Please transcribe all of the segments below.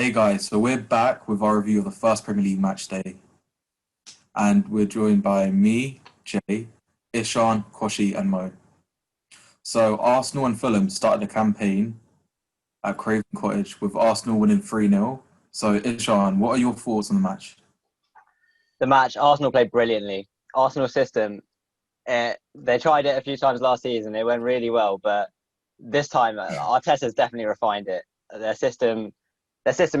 Hey guys, so we're back with our review of the first Premier League match day, and we're joined by me, Jay, Ishan, Koshi, and Mo. So Arsenal and Fulham started the campaign at Craven Cottage with Arsenal winning 3-0. So Ishan, what are your thoughts on the match? The match, Arsenal played brilliantly. Arsenal system, they tried it a few times last season. It went really well, but this time Arteta's definitely refined it. Their system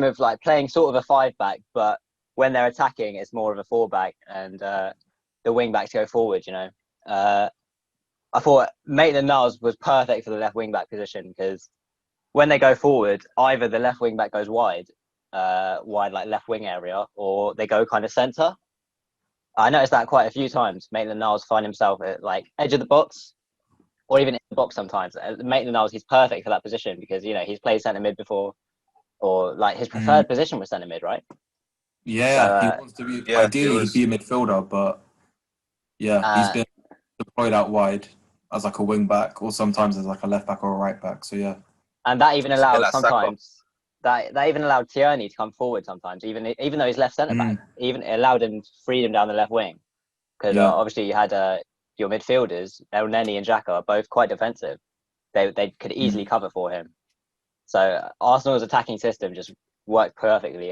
of like playing sort of a five back, but when they're attacking, it's more of a four back, and the wing backs go forward. I thought Maitland-Niles was perfect for the left wing back position because when they go forward, either the left wing back goes wide like left wing area, or they go kind of centre. I noticed that quite a few times. Maitland-Niles find himself at like edge of the box, or even in the box sometimes. Maitland-Niles, he's perfect for that position because he's played centre mid before, or like his Mm, preferred position was centre mid, right? So yeah, he wants to be Yeah, it ideally he'd be was. a midfielder, but yeah, he's uh, been deployed out wide as like a wing back, or sometimes as like a left back or a right back. So yeah. and that even Yeah, allowed like Saka. sometimes that even allowed Tierney to come forward sometimes, even though he's left centre back, Mm, even it allowed him freedom down the left wing because yeah. obviously you had your midfielders, El Neni and Xhaka, are both quite defensive. They could easily Mm. cover for him. So Arsenal's attacking system just worked perfectly.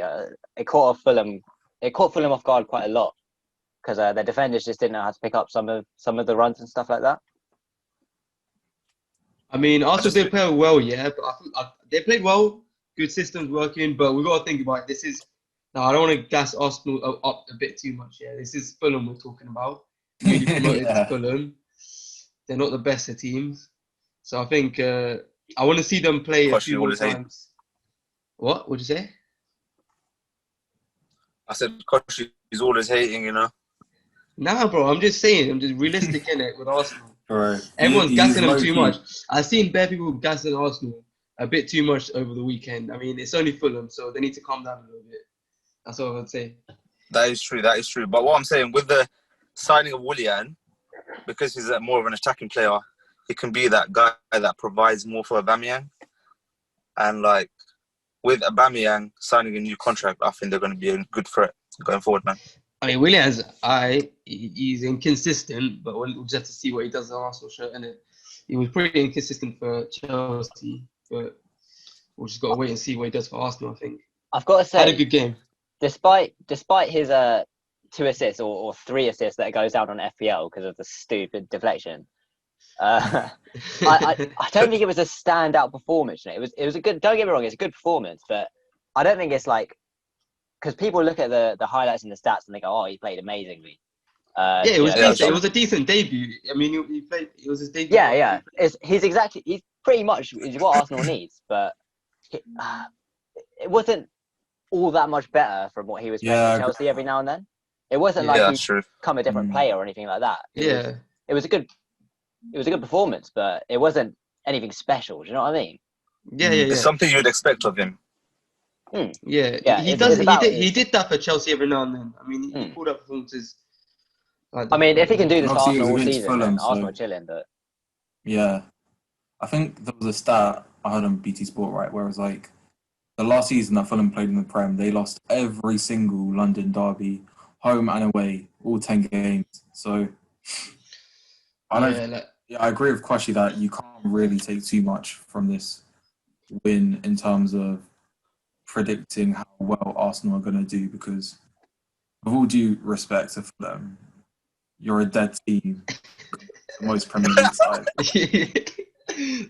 It caught Fulham. It caught Fulham off guard quite a lot because their defenders just didn't know how to pick up some of the runs and stuff like that. I mean, I Arsenal just did play well, yeah, but they played well. Good systems working, but we got to think about it. This is now. I don't want to gas Arsenal up a bit too much. Yeah, this is Fulham we're talking about. Newly promoted Yeah. Fulham. They're not the best of teams, so I think I want to see them play a Koshi few more always hate. times. What? What'd you say? I said Koshi is always hating. Nah, bro. I'm just saying. I'm just realistic in it with Arsenal. Right. Everyone's He's gassing them low too key. much. I've seen bare people gassing Arsenal a bit too much over the weekend. I mean, it's only Fulham, so they need to calm down a little bit. That's all I would say. That is true. That is true. But what I'm saying with the signing of Willian, because he's more of an attacking player, he can be that guy that provides more for Aubameyang. And like with Aubameyang signing a new contract, I think they're going to be a good threat going forward, man. I mean, he's inconsistent, but we'll just have to see what he does on Arsenal shirt. And he was pretty inconsistent for Chelsea, but we'll just got to wait and see what he does for Arsenal. I think I've got to had a say, good game. despite his two assists or three assists that goes down on FPL because of the stupid deflection. I don't think it was a standout performance. It was a good. Don't get me wrong, it's a good performance, but I don't think it's like because people look at the highlights and the stats and they go, "Oh, he played amazingly." Yeah, it was Yeah, decent. It true. was a decent debut. I mean, he played. It was his debut. Yeah. He's pretty much is what Arsenal needs, but he, it wasn't all that much better from what he was playing Yeah, for I agree Chelsea with every that. now and then. It wasn't Yeah, like Yeah, he'd that's true. come a different Mm. player or anything like that. yeah. It was a good performance, but it wasn't anything special. Do you know what I mean? Yeah, yeah, Mm. It's yeah. something you'd expect of him. Yeah, Yeah, he it's does. about He did that for Chelsea every now and then. I mean, he mm. pulled up performances like I that. mean, if he can do And this for obviously it was Arsenal all against season, then Fulham, Arsenal so are chilling. But yeah. I think there was a stat I heard on BT Sport, right, where it was like the last season that Fulham played in the Prem, they lost every single London derby, home and away, all 10 games. So I don't. Yeah, like Yeah, I agree with Kwashi that you can't really take too much from this win in terms of predicting how well Arsenal are going to do because, with all due respect to Fulham, you're a dead team to most Premier League sides.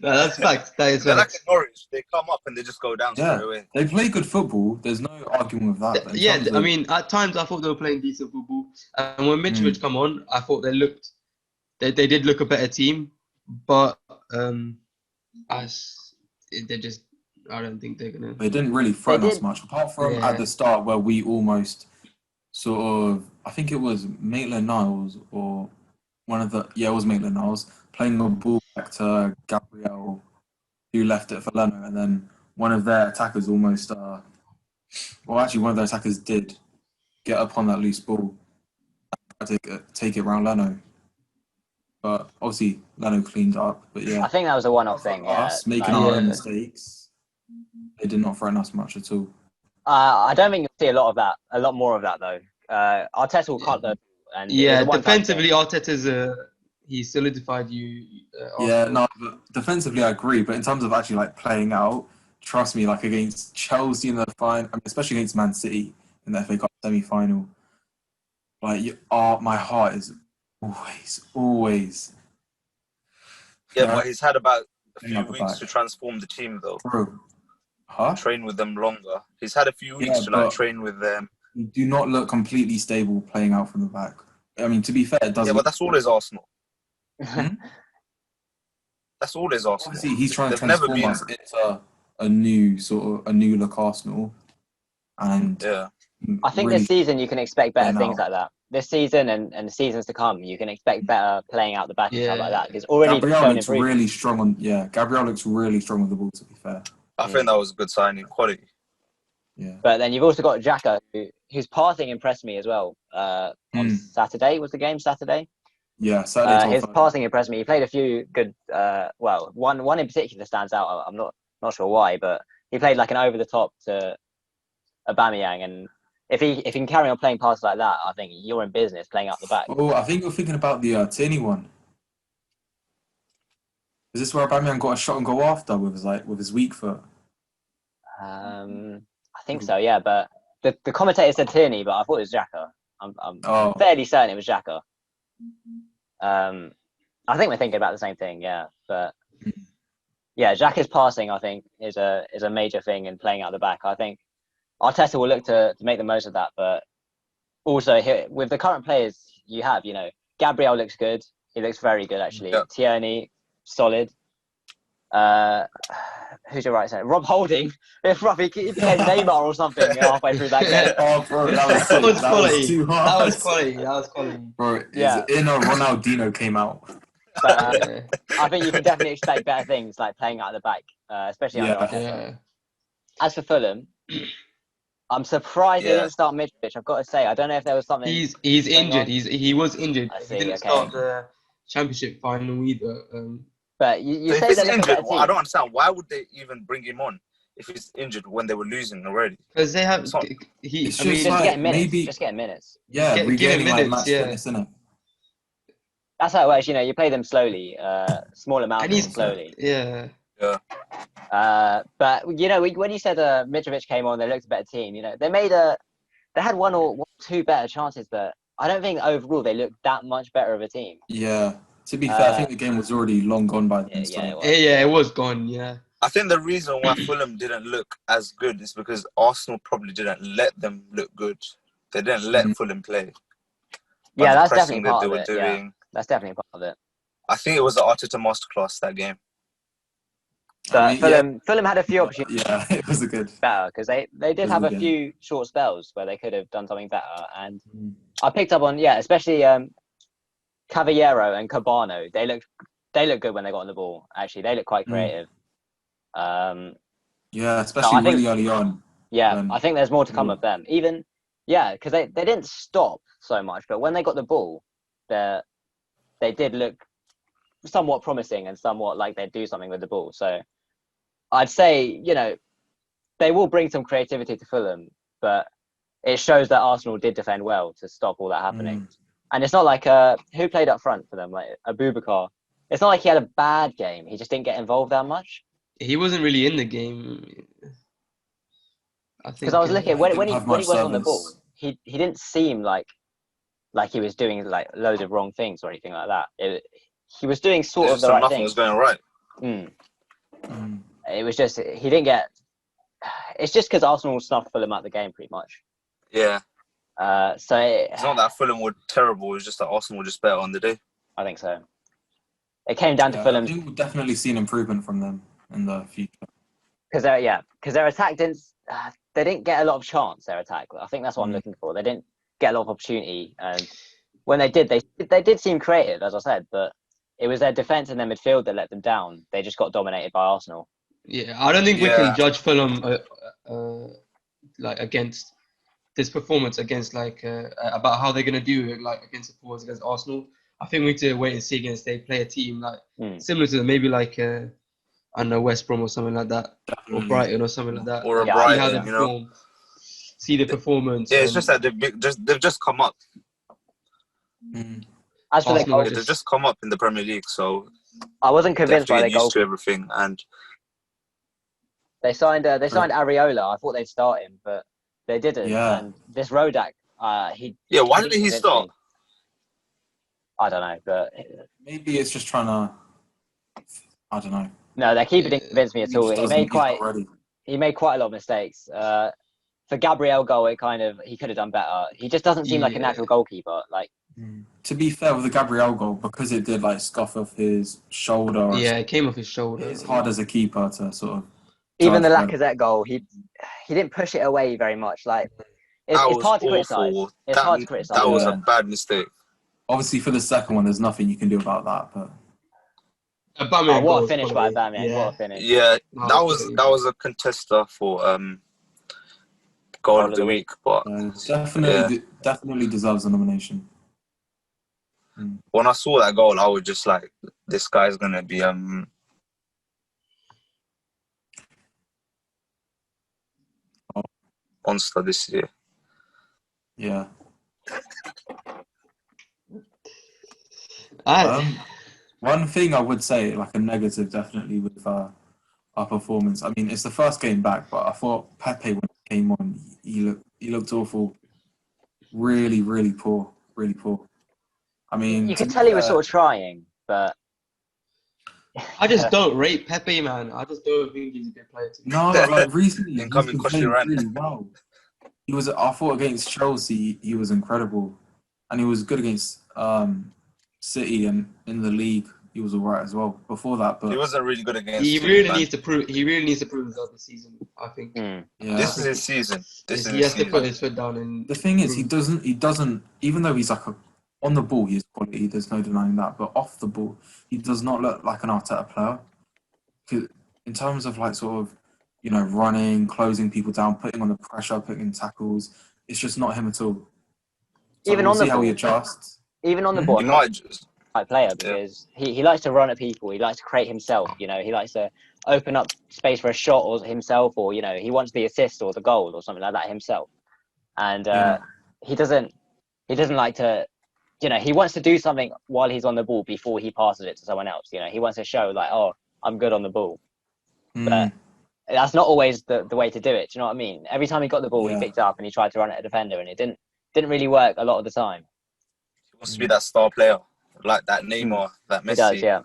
no, that's facts. That is They're like facts. in Norwich. They come up and they just go down straight Yeah, away. they play good football. There's no arguing with that. But in Yeah, terms I of mean, at times I thought they were playing decent football, and when Mitrovic mm, come on, I thought they did look a better team, but as they just, I don't think they're gonna. they didn't really they threaten us did. much, apart from at Yeah, the start where we almost sort of, I think it was Maitland-Niles or it was Maitland-Niles playing the ball back to Gabriel, who left it for Leno, and then one of their attackers almost, actually one of their attackers did get up on that loose ball and take it around Leno, but obviously Leno cleaned up. But I yeah, think that was a one-off for thing. Yeah, us making like our own yeah, mistakes, they did not threaten us much at all. I don't think you'll see a lot of that. A lot more of that though. Arteta will cut the and it was a one-time defensively, thing. Arteta's he solidified you. Yeah, Arsenal. no, but defensively I agree, but in terms of actually like playing out, trust me, like against Chelsea in the final, I mean, especially against Man City in the FA Cup semi-final, like my heart is always. Yeah, but he's had about a Playing few out the weeks back. to transform the team, though. Bro, huh? Train with them longer. He's had a few weeks Yeah, to like but train with them. you do not look completely stable playing out from the back. I mean, to be fair, it does. Yeah, but that's always Arsenal. Hmm? That's always Arsenal. Obviously, he's trying to They've never transform been. us into a new look Arsenal, and Yeah. I think really this season you can expect better playing things out. like that. This season and the seasons to come, you can expect better playing out the back and stuff like Yeah. that. Because already Gabriel shown looks improvement. really strong on. Yeah, Gabriel looks really strong with the ball. To be fair, I think that was a good signing. Quality. yeah. But then you've also got Xhaka, whose passing impressed me as well. On Saturday was the game Saturday. Yeah, Saturday. His passing impressed me. He played a few good. Well, one in particular stands out. I'm not sure why, but he played like an over the top to Aubameyang, and if he can carry on playing passes like that, I think you're in business playing up the back. Oh, I think you're thinking about the Tierney one. Is this where Aubameyang got a shot and go after with his weak foot? I think so, yeah. But the commentator said Tierney, but I thought it was Xhaka. I'm fairly certain it was Xhaka. I think we're thinking about the same thing, yeah. But yeah, Xhaka's passing, I think, is a major thing in playing out the back. I think Arteta will look to make the most of that, but also with the current players you have, Gabriel looks good. He looks very good actually. Yeah. Tierney, solid. Who's your right side? Rob Holding. If Rob he became Neymar or something halfway through that game. Oh, bro, that was That was that quality. was too hard. That was quality. Bro, Yeah. his inner Ronaldinho came out. But Yeah. I think you can definitely expect better things like playing out of the back, especially under Arteta. Yeah. As for Fulham, I'm surprised they Yeah. didn't start Mitrovic. I've got to say, I don't know if there was something. He's going injured. on. He was injured. I He see, didn't okay. start the championship final either. But you So if say he's they're looking injured, at a team. I don't understand. Why would they even bring him on if he's injured when they were losing already? Because they have It's not- It's I mean, just Just like, getting minutes. maybe- Just getting minutes. Yeah, Give him regaining like minutes, match yeah. fitness, innit? That's how it works. You play them slowly, small amounts and he's slowly. yeah. But when you said Mitrovic came on, they looked a better team. They had one or two better chances, but I don't think overall they looked that much better of a team. Yeah. To be fair, I think the game was already long gone by then. Yeah, it was. Yeah, it was gone. Yeah. I think the reason why Fulham didn't look as good is because Arsenal probably didn't let them look good. They didn't let Fulham play. Yeah, the that's pressing definitely part that of they it. were Yeah, doing. that's definitely part of it. I think it was the Arteta masterclass that game. But Fulham had a few opportunities Yeah, it was a good. better because they did was have a a good few short spells where they could have done something better. And Mm. I picked up on especially Cavallero and Cabano. They look good when they got on the ball. Actually, they look quite creative. Yeah, especially really early on. Yeah, I think there's more to come of them. Even because they didn't stop so much, but when they got the ball, they did look somewhat promising and somewhat like they'd do something with the ball. So I'd say they will bring some creativity to Fulham, but it shows that Arsenal did defend well to stop all that happening. And it's not like who played up front for them, like Abubakar. It's not like he had a bad game. He just didn't get involved that much. He wasn't really in the game. I think Because I was looking when he have much was on the service. ball, he didn't seem like he was doing like loads of wrong things or anything like that. He was doing sort of the right nothing things. was going right. It was just he didn't get. It's just because Arsenal snuffed Fulham out the game pretty much. Yeah. So It's not that Fulham were terrible. It's just that Arsenal were just better on the day. I think so. It came down to I Fulham think we'll definitely see an improvement from them in the future. because their attack didn't. They didn't get a lot of chance. Their attack. I think that's what I'm looking for. They didn't get a lot of opportunity, and when they did, they did seem creative, as I said, but it was their defense and their midfield that let them down. They just got dominated by Arsenal. Yeah, I don't think we can judge Fulham like against this performance against about how they're gonna do like against the forwards against Arsenal. I think we need to wait and see against they play a team like similar to maybe like I don't know, West Brom or something like that, or Brighton or something like that. Or a See Brighton, how they perform. see the performance. Yeah, it's and just that they've just come up. Mm. As for the Arsenal goal, They've just come up in the Premier League, so I wasn't convinced definitely by getting their goal. used to everything. And They signed Areola. I thought they'd start him, but they didn't. Yeah. And this Rodak, he why didn't didn't he convince start? me. I don't know, but Maybe it's just trying to. I don't know. no, their keeper didn't convince me at all. He's not ready. He made quite a lot of mistakes. For Gabriel goal, he could have done better. He just doesn't seem like a natural goalkeeper. Like, to be fair with the Gabriel goal, because it did like scuff off his shoulder. Or yeah, it came off his shoulder. it's hard as a keeper to sort of. even the judge Lacazette goal, he didn't push it away very much. Like, it's That was hard to criticize. awful. It's hard to criticize. That was Yeah. a bad mistake. Obviously, for the second one, there's nothing you can do about that. But Aubameyang What goal a was finish by quality. Aubameyang! What a finish! Yeah, No, that was a contester for goal of the week. But definitely deserves a nomination. when I saw that goal, I was just like, this guy's gonna be monster this year. Yeah. One thing I would say, like a negative, definitely with our performance. I mean, it's the first game back, but I thought Pepe when he came on, he looked awful. Really, really poor. Really poor. I mean, You could tell he was sort of trying, but I just don't rate Pepe, man. I just don't think he's a good player. no, like recently he's Incoming been question playing rant. really well. I thought against Chelsea he was incredible, and he was good against City, and in the league he was alright as well. Before that, but He wasn't really good against. He City, really man. needs to prove. He really needs to prove himself this season. I think. yeah, This is his season. He has to put his foot down. And the thing is, he doesn't. Even though he's like on the ball, he has quality. There's no denying that. But off the ball, he does not look like an Arteta player. 'Cause in terms of like sort of, running, closing people down, putting on the pressure, putting in tackles, it's just not him at all. So Even we'll on the see how ball, he adjusts. even on the ball, He not might just. a player because he likes to run at people. He likes to create himself. He likes to open up space for a shot or himself, or he wants the assist or the goal or something like that himself. And he doesn't like to. He wants to do something while he's on the ball before he passes it to someone else. He wants to show like, oh, I'm good on the ball. But that's not always the way to do it. Do you know what I mean? Every time he got the ball, he picked it up and he tried to run at a defender, and it didn't really work a lot of the time. He wants to be that star player, like that Neymar, that Messi. He does, yeah.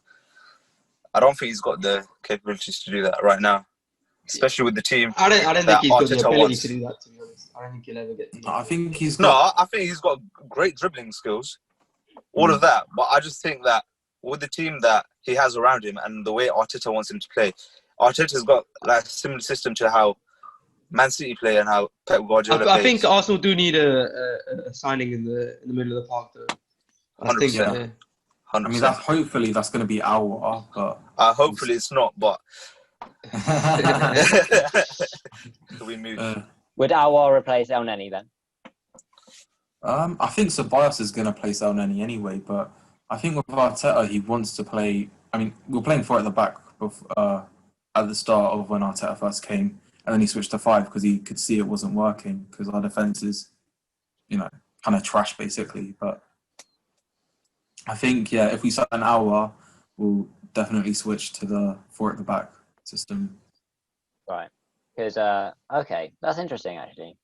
I don't think he's got the capabilities to do that right now, especially with the team. I don't think he's got the Arteta ability wants. to do that. To be honest, I don't think he'll ever get. I think he's No, got. I think he's got great dribbling skills, all of that. But I just think that with the team that he has around him and the way Arteta wants him to play, Arteta's got like a similar system to how Man City play and how Pep Guardiola plays. I think Arsenal do need a signing in the middle of the park, though. 100%. 100%. I mean, hopefully that's going to be our, but hopefully it's not. But we move. Would Aouar replace El Neni then? I think Ceballos is going to play El Neni anyway, but I think with Arteta, he wants to play. I mean, we were playing 4 at the back at the start of when Arteta first came, and then he switched to 5 because he could see it wasn't working because our defense is, kind of trash basically. But I think if we sign an hour, we'll definitely switch to the 4 at the back system. Right. Because okay, that's interesting actually.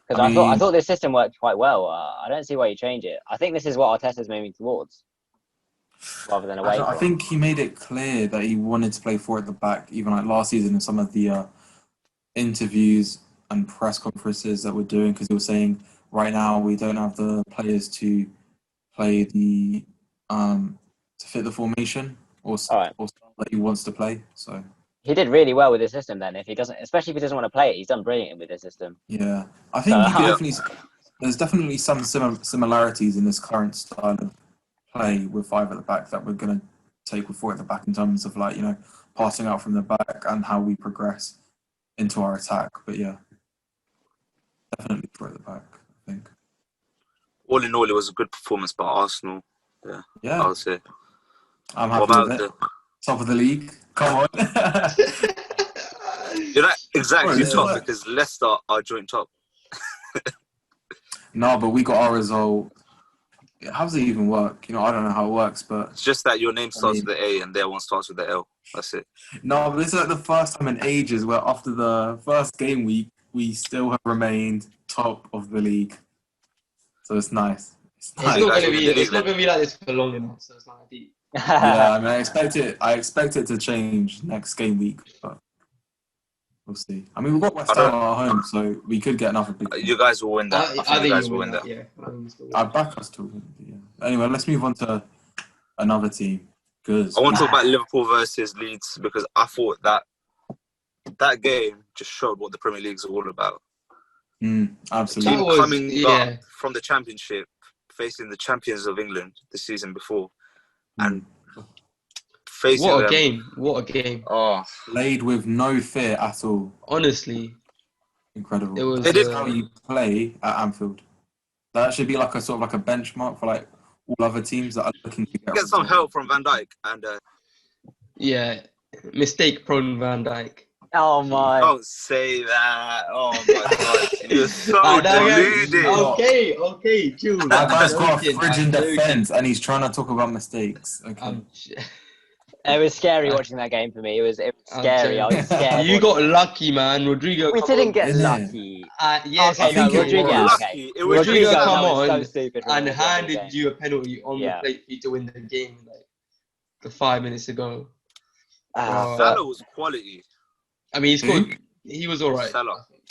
Because I thought this system worked quite well. I don't see why you change it. I think this is what Arteta's moving towards, rather than away. I think he made it clear that he wanted to play 4 at the back, even like last season in some of the interviews and press conferences that we're doing, because he was saying right now we don't have the players to play the to fit the formation or style that he wants to play. So he did really well with this system. Then, especially if he doesn't want to play it, he's done brilliant with this system. Yeah, I think there's definitely some similarities in this current style of play with 5 at the back that we're going to take with 4 at the back in terms of like passing out from the back and how we progress into our attack. But yeah, definitely 4 at the back, I think. All in all, it was a good performance by Arsenal. Yeah, I would say. I'm happy with it. Top of the league. Come on. You're not exactly Bro, top yeah. because Leicester are joint top. No, but we got our result. How does it even work? You know, I don't know how it works, but It's just that your name starts mean- with the A and their one starts with the L. That's it. no, but this is like the first time in ages where after the first game week, we still have remained top of the league. So it's nice. It's It's nice. You not guys gonna will be. win the It's not league gonna be like this for long enough. So it's not deep. Yeah, I mean, I expect it to change next game week, but we'll see. I mean, we've got West I don't- Ham at home, so we could get another big. You guys will win that. I I think think you guys you'll will win win that. that. Yeah. I think you'll I back us to win. Yeah. Anyway, let's move on to another team. Because I want to talk about Liverpool versus Leeds because I thought that game just showed what the Premier League's all about. Absolutely. That was- Coming yeah. up from the Championship, facing the champions of England the season before, and facing What a them. game! What a game! Oh, Played with no fear at all. Honestly, Incredible. it was. They did- How you play at Anfield. That should be like a sort of like a benchmark for like all other teams that are looking to get some help from Van Dijk and Yeah, mistake-prone Van Dijk. Oh my. don't say that. Oh my god, you're so Ah, no, deluded. Okay, chill. That guy's got a joking, fridge in I'm joking. defence and he's trying to talk about mistakes. Okay. I'm It was scary Uh, watching that game for me. It was I'm scary. I was joking. scared. You got lucky, man. Rodrigo. We come didn't on. get Isn't it? lucky. Yes, Okay, I no, think it Rodrigo. was. Okay. It was Rodrigo, that come was so on, stupid. and from the handed game. you a penalty on Yeah. the plate for you to win the game like 5 minutes ago. Ah, Salah was quality. I mean, he Who? scored. He was all right. Salah. I think.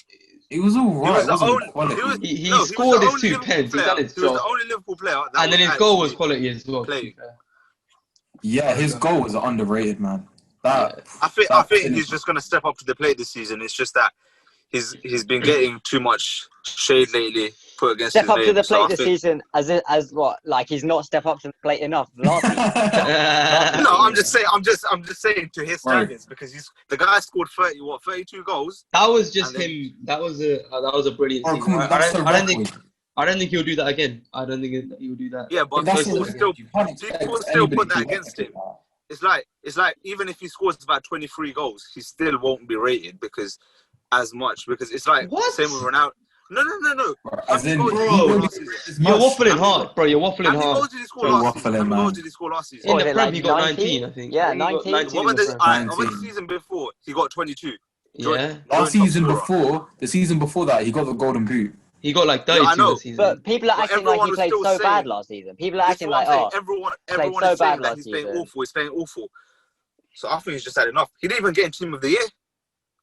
He was all He right. was the Wasn't only. quality. He was scored the his only 2 Liverpool pens. He player- done his He was the job. only Liverpool player. That And then was his goal was actually quality as well. to be playing. fair. Yeah, his goal was underrated, man. That I think that he's finish- just going to step up to the plate this season. It's just that he's been getting too much shade lately put against step his up name. to the So I plate this think- season as what? Like he's not step up to the plate enough last season. No, I'm just saying to his Right. standards because the guy scored 32 goals. That was just And then- him. That was a brilliant Oh, thing. come on, that's the I don't think record. I don't think he'll do that again. I don't think he'll do that. Yeah, but That's people the still record. You can't expect people still anybody put that to against do him. that. It's like even if he scores about 23 goals, he still won't be rated because it's like What? same with Ronaldo. No. As in, How many bro, goals did he score he last season? is You're much- waffling hard, bro. You're How waffling many hard. goals did he score You're last season? waffling, How many man. goals did he score last season? In Was the it Prem, like he got 19? 19, I think. Yeah, I think he got 19. 19 What in about the the Prem. what about the season before? He got 22. Yeah, Last Joint season top scorer. the season before that, he got the golden boot. he got like Yeah, 32 I know, this season. But people are But acting like everyone he was played still so bad saying- last season. People are This is acting what I'm like, saying. oh, Everyone played is so bad saying that last he's playing season. awful. He's playing awful. So I think he's just had enough. He didn't even get in Team of the Year.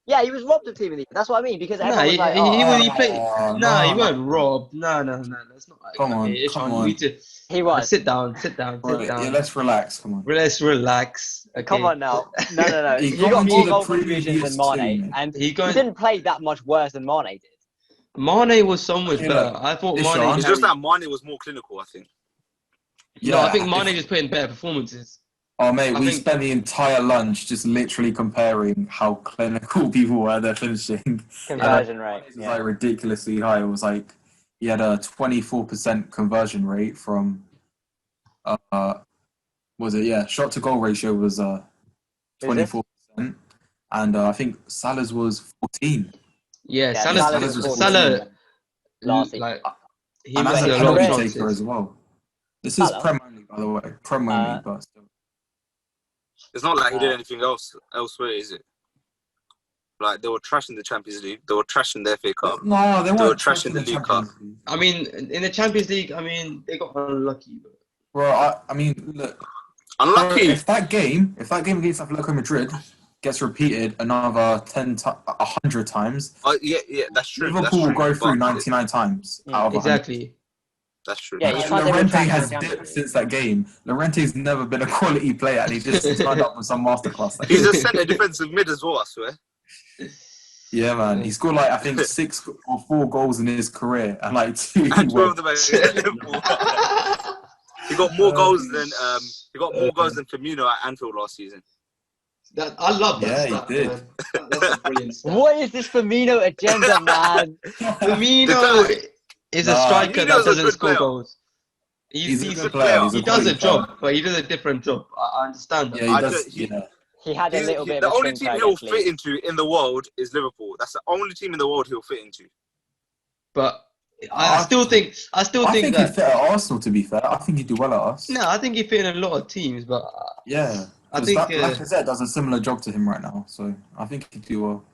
yeah, he was robbed of team of the year. That's what I mean because Nah, everyone was he like, oh, played. Oh, Nah, he no. weren't robbed. No, that's not. Come on, okay, come Ishan, on. we need to he was. sit down. Bro, yeah, let's relax. Come on. Let's relax. Okay. Come on now. No. He He got got into more the goal contributions previous than Mane, team. and He he got didn't play that much worse than Mane did. Mane was so much Okay, better. look, I thought Ishan- Mane. It's just that Mane was more clinical, I think. No, I think if- Mane just put in better performances. Oh mate, I we think- spent the entire lunch just literally comparing how clinical people were their finishing. Conversion rate. It was Yeah. like ridiculously high. It was like he had a 24% conversion rate from was it? Yeah, shot to goal ratio was 24%, and I think Salah's was 14. Yeah, Yeah, Salah's was Salah last season. like he And as made a a lot of penalty chances. taker as well. This is Salah? Prem only, by the way. Prem only, but still. It's not like he did anything elsewhere, is it? Like they were trashing the Champions League, they were trashing the FA Cup. No, they were weren't trashing the League Cup. Champions League. I mean, in the Champions League, I mean, they got unlucky. But Bro, I mean, look. Unlucky. If that game against Atletico Madrid gets repeated another 100 times, Yeah, that's true. Liverpool will go through But 99 times out of 100. exactly. That's true. Yeah, That's you true. can't say we're Llorente trashing has the Champions dipped League. since that game. Llorente's never been a quality player, and he just turned up with some masterclass. He's a centre defensive mid as well, I swear. Yeah, man. He scored like I think 6 or 4 goals in his career, and like 2 he And 12 went. of them against Liverpool. He got more goals than Firmino at Anfield last season. I love that. Yeah, he stat, did. man. That's a brilliant stat. What is this Firmino agenda, man? Firmino is a Nah. striker Firmino's that a doesn't good score player. goals. He's a He's good a player. player. He's He does a quality player. job, but he does a different job. I understand that. Yeah, he I does. do- he- Yeah. He had a little bit The of a only team stinker he'll against fit Leeds. into in the world is Liverpool. That's the only team in the world he'll fit into. But I still think I think he'd that. fit at Arsenal. To be fair, I think he'd do well at us. No, I think he fit in a lot of teams, but Yeah, I because think Lacazette does a similar job to him right now, so I think he'd do well.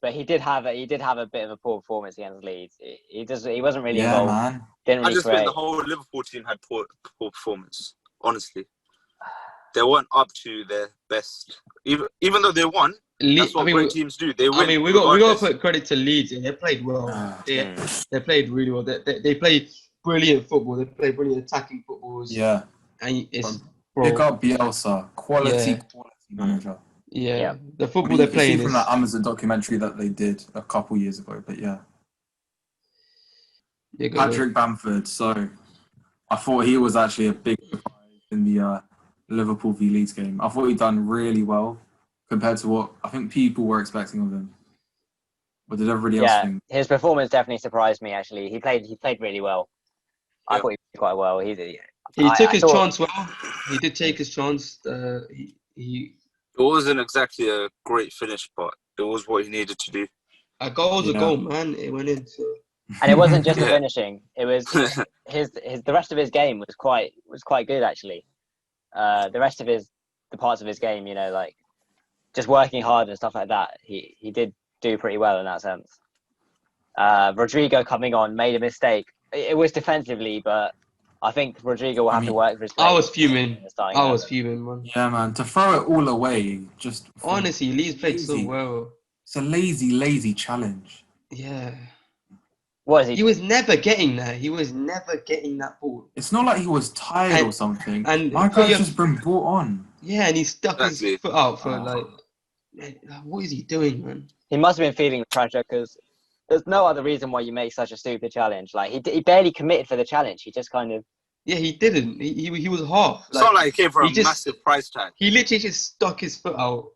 But he did have a bit of a poor performance against Leeds. He wasn't really Yeah, involved. man. Didn't I really just think create. the whole Liverpool team had poor performance. Honestly, they weren't up to their best. Even though they won, that's what great teams do. They win. we got to put credit to Leeds. And they played well. They played really well. They played brilliant football. They played brilliant attacking footballs. Yeah. And it's Pick up Bielsa, quality manager. Yeah, the football You they're can playing see from is. that Amazon documentary that they did a couple years ago, but yeah. Patrick Bamford. So I thought he was actually a big surprise in the Liverpool v Leeds game. I thought he'd done really well compared to what I think people were expecting of him. What did everybody else think? His performance definitely surprised me. Actually, he played really well. I thought he played quite well. He took his chance well. He did take his chance. He. It wasn't exactly a great finish, but it was what he needed to do. A goal's a goal, man. It went in. So. And it wasn't just the finishing. It was the rest of his game was quite good actually. The rest of the parts of his game, like just working hard and stuff like that. He did do pretty well in that sense. Rodrigo coming on made a mistake. It was defensively, but I think Rodrigo will have to work for his place. I was fuming. Man. Yeah, man. To throw it all away, just honestly, Leeds played so well. It's a lazy challenge. Yeah. What is he? He was never getting that. He was never getting that ball. It's not like he was tired or something. And my guy's just been brought on. Yeah, and he stuck his foot out for what is he doing, man? He must have been feeling the pressure because there's no other reason why you make such a stupid challenge. Like he barely committed for the challenge. He just kind of. Yeah, he didn't. He was half. It's not like he came for a massive price tag. He literally just stuck his foot out.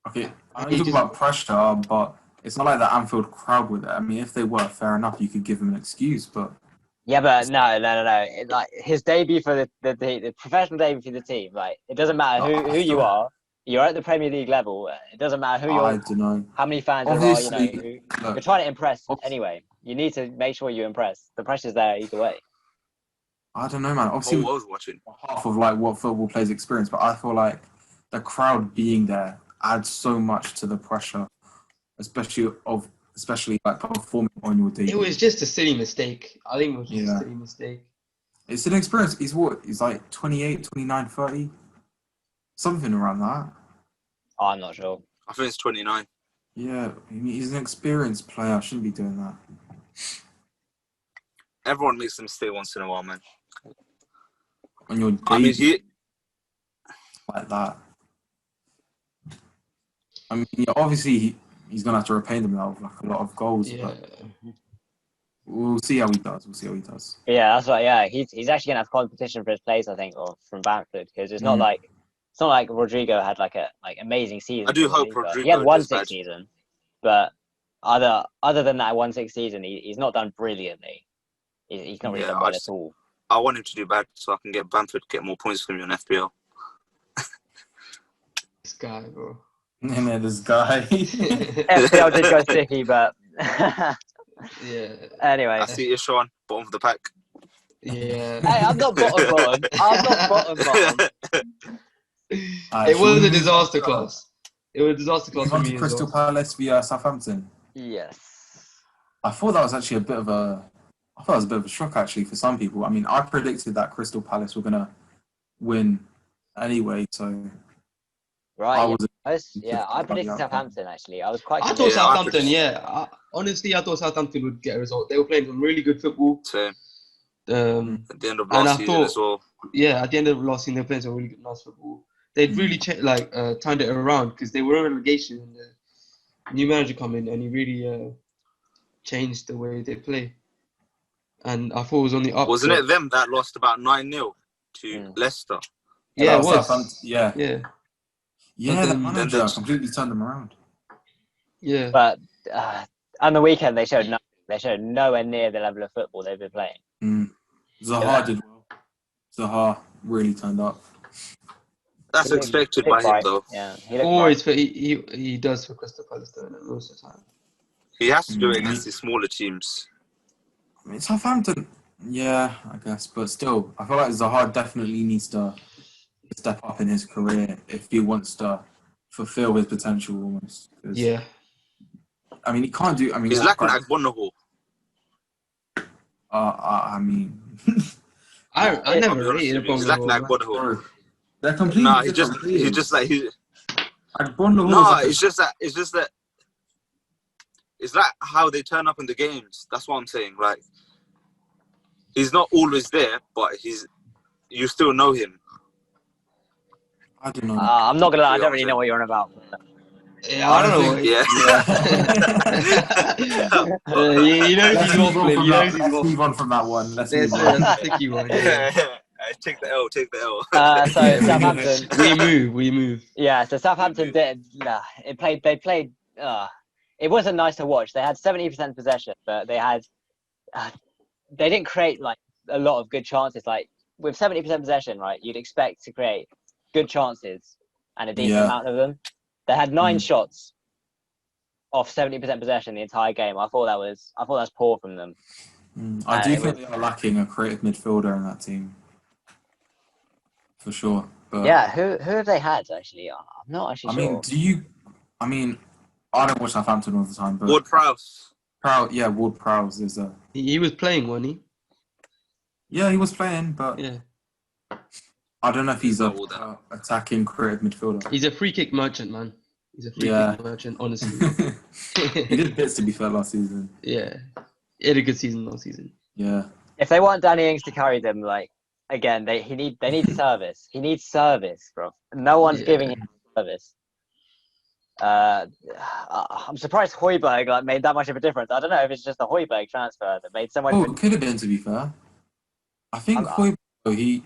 Okay, I talk about pressure, but it's not like the Anfield crowd with it. I mean, if they were, fair enough, you could give them an excuse, but... Yeah, but no. Like his debut for the professional debut for the team, like it doesn't matter who you are. You're at the Premier League level. It doesn't matter who you're. I don't know. How many fans Obviously, there are. You're trying to impress anyway. You need to make sure you impress. The pressure's there either way. I don't know, man. Obviously, I was watching half of like what football players experience, but I feel like the crowd being there adds so much to the pressure, especially like performing on your debut. It was just a silly mistake. I think it was just a silly mistake. It's an experience. He's like 28, 29, 30? Something around that. Oh, I'm not sure. I think it's 29. Yeah, I mean, he's an experienced player. Shouldn't be doing that. Everyone makes a mistake once in a while, man. On your debut, like that. I mean, obviously he's gonna have to repay them now with like a lot of goals. Yeah. But we'll see how he does. Yeah, that's right. Yeah, he's actually gonna have competition for his place, I think, or from Bamford, because it's not like Rodrigo had like amazing season. I do hope Rodrigo. He had 1-6 season, but other than that 1-6 season, he's not done brilliantly. He's not really done well at all. I want him to do bad so I can get Bamford get more points for me on FPL. This guy, bro. Yeah, this guy. FPL did go sticky, but yeah. Anyway, I see it, Sean, bottom of the pack. Yeah. Hey, I'm not bottom. I'm not bottom. It was a disaster class. It was a disaster class for me. Crystal Palace via Southampton. Yes. I thought that was actually a bit of a shock actually for some people. I mean, I predicted that Crystal Palace were gonna win anyway, so. Right. I predicted Southampton actually. I was quite. I thought Southampton. Honestly, I thought Southampton would get a result. They were playing some really good football. Same. At the end of last season as well. Yeah, at the end of last season, they were playing some really good, nice football. They'd really turned it around because they were in relegation and the new manager come in and he really changed the way they play. And I thought it was on the up. Wasn't it them that lost about 9-0 to Leicester? Yeah, it was. Yeah. Yeah, the manager completely turned them around. Yeah. But on the weekend, they showed nowhere near the level of football they've been playing. Zaha did well. Zaha really turned up. That's He looked- expected looked by him, bright. though. Yeah, he looked Always, but he does for Crystal Palace though, most of the time. He has to do it Mm, against the smaller teams. I mean, Southampton, yeah, I guess, but still, I feel like Zaha definitely needs to step up in his career if he wants to fulfill his potential almost. 'Cause, Yeah. I mean, he can't do. I mean, He's what, lacking right, Agbonaho. I mean, I I'll be never honest rated with you. He's lacking Bournemouth. Agbonaho. bro, they're completely Nah, different he just like players. he. And Bondahor No, is like it's just that it's like how they turn up in the games. That's what I'm saying. Like he's not always there, but you still know him. I don't know. I'm not gonna lie, I Yeah, don't really know what you're on about. Yeah, I don't know. Yeah. He knows Let's he's move on waffling. from He that. knows he's Let's waffling. move on from that one. Let's move That's on. a sticky one. Yeah. Take the L. Take the L. So Southampton, We move. yeah. So Southampton did. Nah, They played. It wasn't nice to watch. They had 70% possession, but they had. They didn't create like a lot of good chances. Like with 70% possession, right? You'd expect to create good chances and a decent Yeah. amount of them. They had 9 Mm. shots off 70% possession the entire game. I thought that was poor from them. I do it think they are lacking a creative midfielder in that team, for sure. But Yeah, who have they had actually? I'm not actually I sure. mean, I mean, I don't watch Southampton all the time, but Ward Prowse. Ward Prowse is a. He was playing, wasn't he? Yeah, he was playing, but Yeah. I don't know if he's a Not all that. attacking creative midfielder. He's a free kick merchant, man. He's a free Yeah. kick merchant, honestly. He did bits to be fair last season. Yeah. He had a good season last season. Yeah. If they want Danny Ings to carry them, like again, they need service. He needs service, bro. No one's Yeah. giving him service. I'm surprised Højbjerg like made that much of a difference. I don't know if it's just the Højbjerg transfer that made so much. Oh, it could have been, to be fair. I think he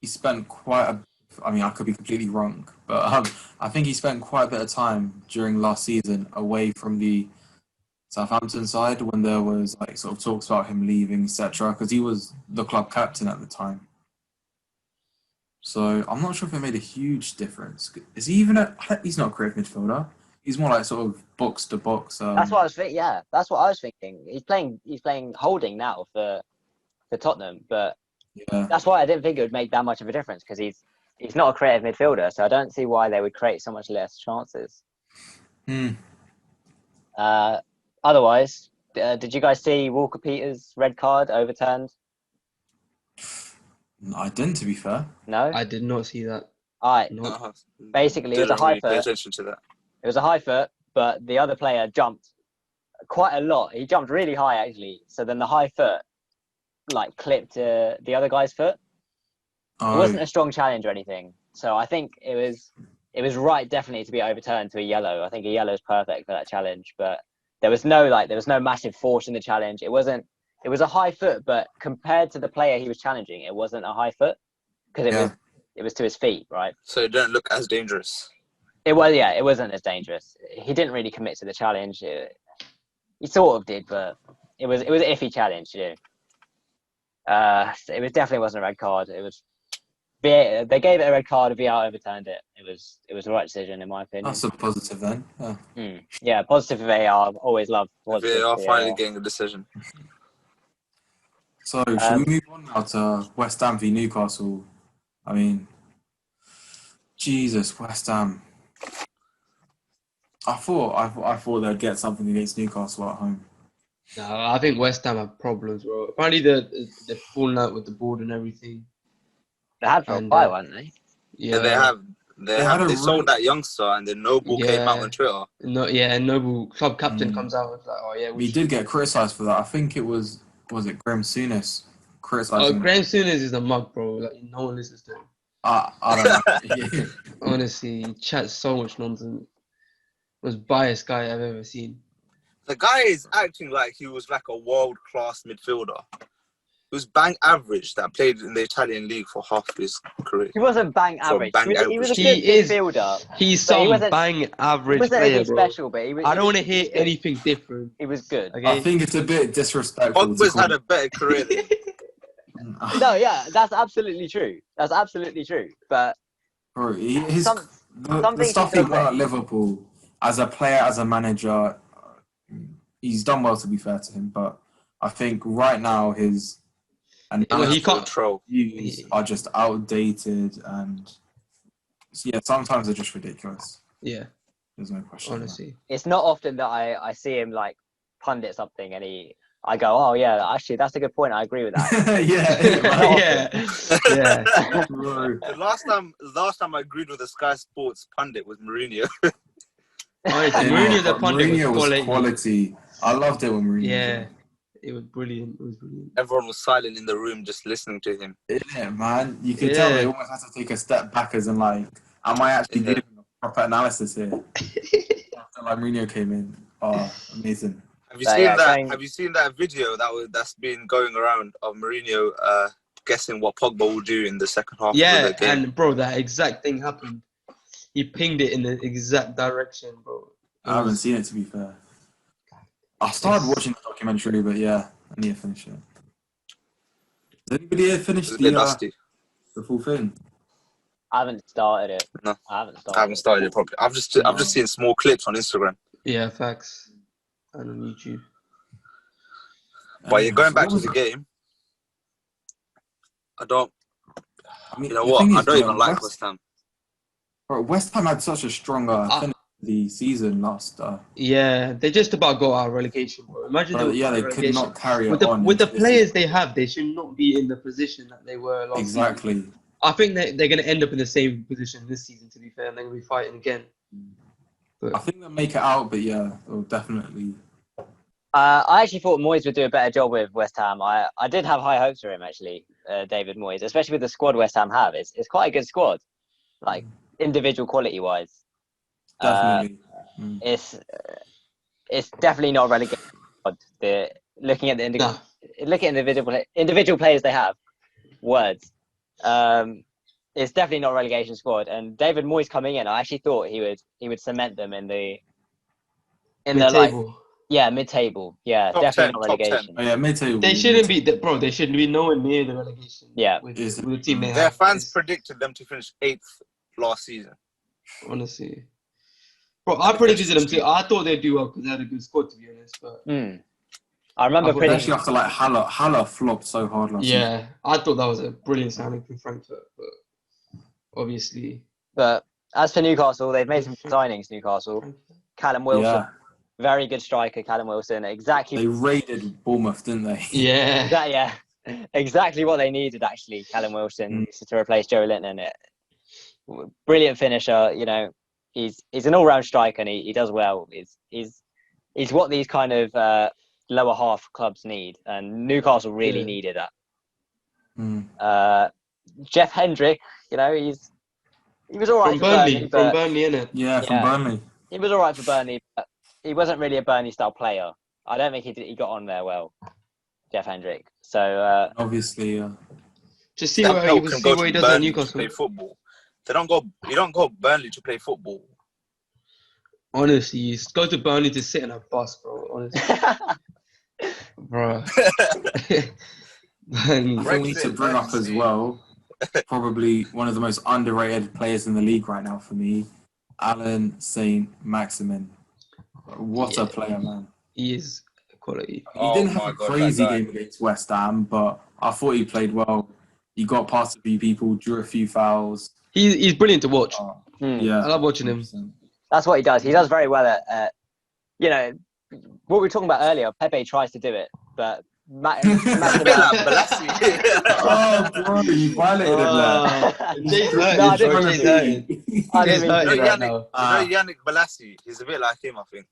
spent quite a. I mean, I could be completely wrong, but I think he spent quite a bit of time during last season away from the Southampton side when there was like sort of talks about him leaving, etc. Because he was the club captain at the time. So I'm not sure if it made a huge difference. Is he even he's not a creative midfielder. He's more like sort of box to box. That's what I was thinking. Yeah, that's what I was thinking. He's playing holding now for Tottenham, but Yeah. that's why I didn't think it would make that much of a difference because he's not a creative midfielder, so I don't see why they would create so much less chances. Otherwise, did you guys see Walker Peters' red card overturned? I didn't, to be fair. No. I did not see that. No. Basically, it was a Didn't high really pay foot. attention to that. It was a high foot, but the other player jumped quite a lot. He jumped really high, actually. So then the high foot, like, clipped the other guy's foot. It wasn't a strong challenge or anything. So I think it was right, definitely, to be overturned to a yellow. I think a yellow is perfect for that challenge. But there was no massive force in the challenge. It was a high foot, but compared to the player he was challenging, it wasn't a high foot because it was to his feet, right? So it didn't look as dangerous. It wasn't as dangerous. He didn't really commit to the challenge. He sort of did, but it was an iffy challenge, you know. It definitely wasn't a red card. They gave it a red card. VAR overturned it. It was the right decision in my opinion. That's a positive then. Yeah. Yeah, positive VAR. Always love positive VAR VAR. finally getting a decision. So should we move on now to West Ham v Newcastle? I mean, Jesus, West Ham. I thought they'd get something against Newcastle at home. No, I think West Ham have problems, bro. Apparently they're falling out with the board and everything. They had for a And, while, weren't they? Yeah. They sold that youngster and then Noble came out on Twitter. Noble club captain comes out and like, oh yeah. We did get criticised for that. I think it was it Graham Souness criticising. Graham Souness is a mug, bro. Like no one listens to him. I don't know. Honestly, he chats so much nonsense. Most biased guy I've ever seen. The guy is acting like he was like a world-class midfielder. He was bang average that played in the Italian league for half his career. He wasn't bang For average. bang He was a average. good midfielder. He's But he some wasn't- bang average He wasn't player, anything bro. special, but I don't want to hear anything different. He was good. Okay. I think it's a bit disrespectful. Pogba's had a better career than him. No, yeah, that's absolutely true. That's absolutely true. But Bro, Some the things stuff he he does got well. at Liverpool as a player, as a manager, he's done well, to be fair to him. But I think right now his Well, he analysis can't. Troll. views are just outdated, and yeah, sometimes they're just ridiculous. Yeah, There's no question. honestly. It's not often that I see him like pundit something and I go, oh yeah, actually that's a good point. I agree with that. Yeah, yeah. bro. The last time I agreed with the Sky Sports pundit was Mourinho. Honestly, Yeah, Mourinho the but pundit Mourinho was was quality. quality. I loved it when Mourinho was Yeah, there. it was brilliant. It was brilliant. Everyone was silent in the room just listening to him. Yeah, man. You could tell they Yeah. almost had to take a step back as in like, am I actually Yeah. giving a proper analysis here? After like Mourinho came in. Oh, amazing. Have you But seen yeah, that? going- Have you seen that video that's been going around of Mourinho guessing what Pogba will do in the second half of Yeah, the game? and bro, that exact thing happened. He pinged it in the exact direction, bro. It I haven't was- seen it, to be fair. I started It's- watching the documentary, but yeah, I need to finish it. Has anybody here It's finished a bit dusty. the full thing? I haven't started it. No. I haven't started. I haven't started it properly. I've just seen small clips on Instagram. Yeah, facts. And on YouTube. But yeah, going So back what to was the it? game, I don't. I mean, You know the what? thing I is, don't even like West, West Ham. bro, West Ham had such a strong finish to the season last. Yeah, they just about got out of relegation, bro. Imagine But they yeah, were they out of could relegation. not carry With it the on. with the into this players season. they have, they should not be in the position that they were last season. Exactly. I think they're going to end up in the same position this season, to be fair, and they're going to be fighting again. I think they'll make it out, but yeah, they'll definitely. I actually thought Moyes would do a better job with West Ham. I did have high hopes for him, actually, David Moyes, especially with the squad West Ham have. It's quite a good squad, like individual quality wise. Definitely. It's definitely not a relegation squad. Looking at Nah. individual players they have, words. It's definitely not a relegation squad. And David Moyes coming in, I actually thought he would cement them in the like. Mid-table. Yeah, mid-table. Yeah, Top definitely 10, not top 10. relegation. Oh, yeah, mid-table. They shouldn't be, bro. They shouldn't be nowhere near the relegation. Yeah. with Is- the team they Their have. fans It's- predicted them to finish 8th last season. honestly, bro, I predicted them to. I thought they'd do well because they had a good squad, to be honest. But I remember I thought predicting. Especially after like Haller flopped so hard last season. yeah, I thought that was a brilliant signing from Frankfurt. But obviously, But as for Newcastle, they've made some signings. Newcastle, Callum Wilson, Yeah, very good striker. Callum Wilson, exactly. they raided Bournemouth, didn't they? yeah, Yeah, exactly what they needed. Actually, Callum Wilson to replace Joe Linton. Brilliant finisher. You know, he's an all-round striker and he does well. He's what these kind of lower half clubs need, and Newcastle really Yeah. needed that. Mm. Jeff Hendrick, you know, he was all right from for Burnley, Burnley, but innit? Yeah, from Yeah. Burnley. he was all right for Burnley, but he wasn't really a Burnley style player. I don't think he got on there well, Jeff Hendrick. So Obviously, Just see That what help he can go to does at Burnley to Newcastle. play football. You don't go Burnley to play football. Honestly, you just go to Burnley to sit in a bus, bro. Honestly, bro. I think we need to Brexit, bring up as Brexit. well, probably one of the most underrated players in the league right now for me, Alan St. Maximin. What a player, man. He is quality. He didn't have my a God, crazy that guy. game against West Ham, but I thought he played well. He got past a few people, drew a few fouls. He's brilliant to watch. Yeah, I love watching him. 100%. That's what he does. He does very well at you know, what we were talking about earlier. Pepe tries to do it, but It's a bit like Balassi. Oh, bro, you violated him there. Jay's No, I hurting, didn't bro. mean Jay's to. hurting. I Jay's didn't mean to hurting do right that. now. You know Yannick Balassi? He's a bit like him, I think.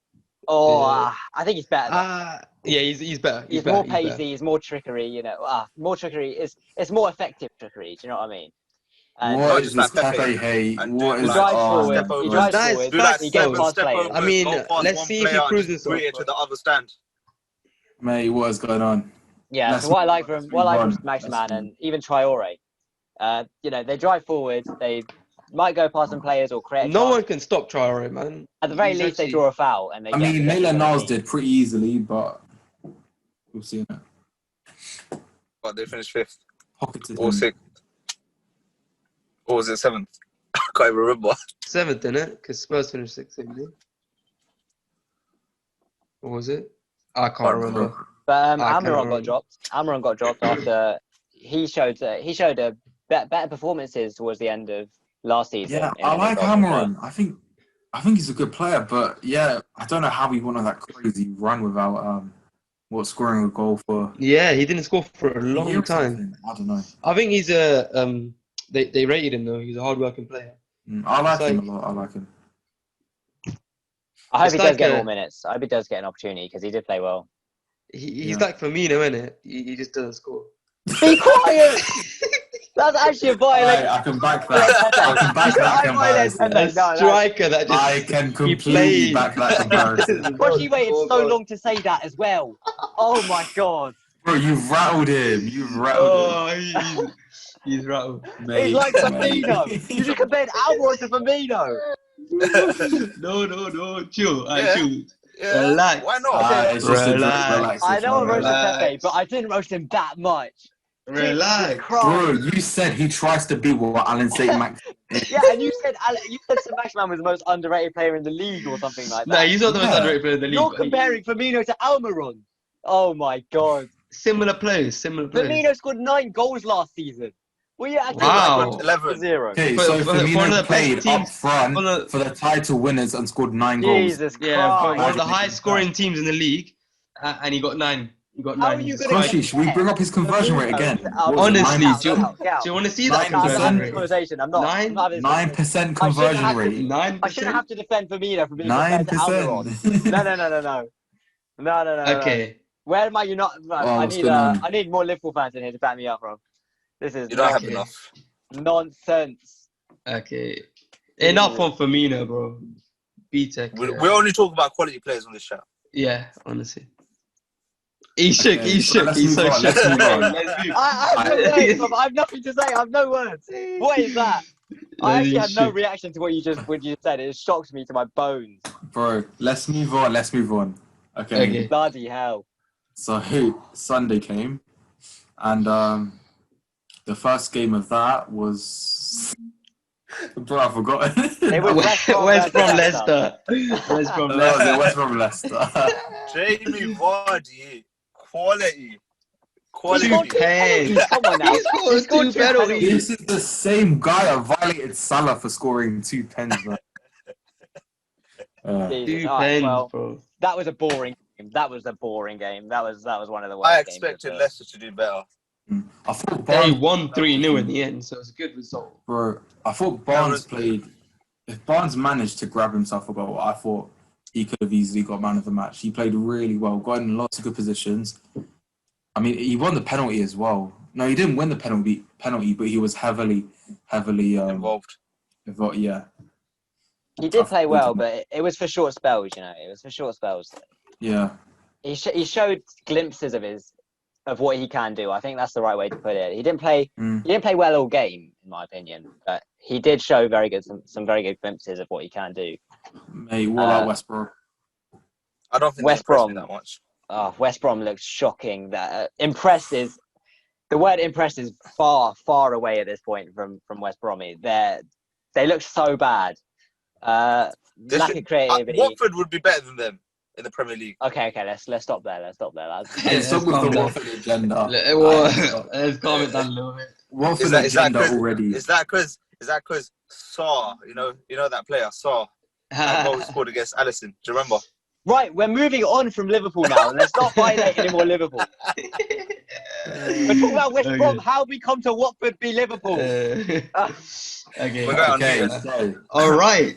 Oh, Yeah. I think he's better. Yeah, he's better. He's better. more pacey. He's more trickery. You know, more trickery. It's more effective trickery. Do you know what I mean? And What just is this like Pepe. Pepe hate? And What do is he drives oh, forward. step He over. drives That is forward. Do like He gets 7 past step players. overs, I mean, go past let's one see if he player and proves just himself, bring it bro. to the other stand. Mate, what is going on? Yeah. Let's So what I move like on, from let's move on. Maximin Let's and even Traore, you know, they drive forward. They might go past some players or create. No one can stop Traore, man. At the very He's least, they actually- draw a foul and they. I get mean, possession Maitland of the Niles team. did pretty easily, but we'll see. But they finished 5th Pocketed or him. 6th. Or was it 7th? I can't even remember. 7th, innit? Because Spurs finished 6th, didn't they? Or was it? I can't remember. But I cannot Almiron got remember. dropped. Almiron got dropped after he showed a better performances towards the end of last season. Yeah, in I the like midfield, Cameron. I think he's a good player, but yeah, I don't know how he went on that crazy run without scoring a goal for Yeah, he didn't score for a a year long or time. something. I don't know. I think he's a they rated him though. He's a hard-working player. I like It's him like- a lot. I like him. I hope It's he does like get a- more minutes. I hope he does get an opportunity because he did play well. He's Yeah. like Firmino, isn't it? He just doesn't score. Be quiet! That's actually a violation. I can back that. I can back that I violated comparison. Pepe. A No, that's- striker that just I can he completely plays. back that comparison. But she waited Oh, so God. long to say that as well. Oh my god. Bro, you've rattled him. You've rattled Oh, he's rattled. him. Mate, It's like mate. Firmino. You just compared Almiron to Firmino. No, chill. Yeah. Chill. Yeah. Relax. Why not? It's just a joke. Relax. Relax. I know I roasted Relax. Pepe, but I didn't roast him that much. Jesus Relax. Christ. Bro, you said he tries to be what Alan St. Max is. Yeah, and you said Maximin was the most underrated player in the league or something like No, that. he's not the most Yeah. underrated player in the league. You're but he- comparing Firmino to Almiron. Oh my god. Similar players. Firmino scored 9 goals last season. Well, yeah, actually, Wow. scored 11. 0. Okay, For- so for one of the Firmino best played up teams- front one of- for the title winners and scored 9 goals. Jesus Yeah, Christ. one of the highest scoring teams in the league, and he got 9. He got How 9. are you He's gonna striker. Koshi, should we bring up his conversion rate again? What was it, Honestly, 9%? do you want to see that 9%? I'm not having conversion this rate? conversation. I'm not. I'm not having this 9% I shouldn't conversion have to- rate. 9%. I shouldn't have to defend Firmino for being compared to Almiron. 9%. No. Okay. Where am I? You're not. Oh, I what's need. going on? I need more Liverpool fans in here to back me up, bro. This is You don't have Okay. enough. nonsense. Okay. Enough on Firmino, bro. B-Tech. We only talk about quality players on this show. Yeah, honestly. He shook. Okay, He shook. let's He's move so on, shook. let's move on. Let's move. I have no words. I have nothing to say. I have no words. What is that? I actually He's had no shook. reaction to what you just said. It shocked me to my bones. Bro, let's move on. Okay. Bloody hell. So Sunday came, and the first game of that was, bro, I forgot. It was West from Leicester. West from No, Leicester. it was from Leicester. Jamie Vardy, quality. Two pens. Come on now. He scored He scored 2 two penalties. This is the same guy that violated Salah for scoring 2 pens, man. Jesus. 2 All right, pens, well, bro. that was a boring game. That was one of the worst I games expected of the- Leicester to do better. I thought They Barnes, won 3-0 in the end, so it's a good result. bro. I thought Barnes played. If Barnes managed to grab himself a goal, I thought he could have easily got man of the match. He played really well, got in lots of good positions. I mean, he won the penalty as well. No, he didn't win the penalty, but he was heavily Involved. involved. Yeah, He did play well, but it was for short spells. It was for short spells. yeah. He showed glimpses of what he can do. I think that's the right way to put it. He didn't play well all game, in my opinion, but he did show some very good glimpses of what he can do. Mate, what about West Brom? I don't think West they impressed me Brom. that much. Oh, West Brom looks shocking. That the word impressed is far, far away at this point from West Brom. They look so bad. Lack of creativity. Watford would be better than them in the Premier League. Okay, let's stop there. Let's stop there. Hey, let's stop with calm the down. Watford agenda. Let's calm it down a little bit. Watford Is that agenda 'cause- already. Is that because Saw, you know that player Saw, that goal he scored against Alisson? Do you remember? Right, we're moving on from Liverpool now. Let's not violate any more Liverpool. We're talking about West Okay. Brom. How we come to Watford be Liverpool? Okay. We're going on Okay, here. so All right,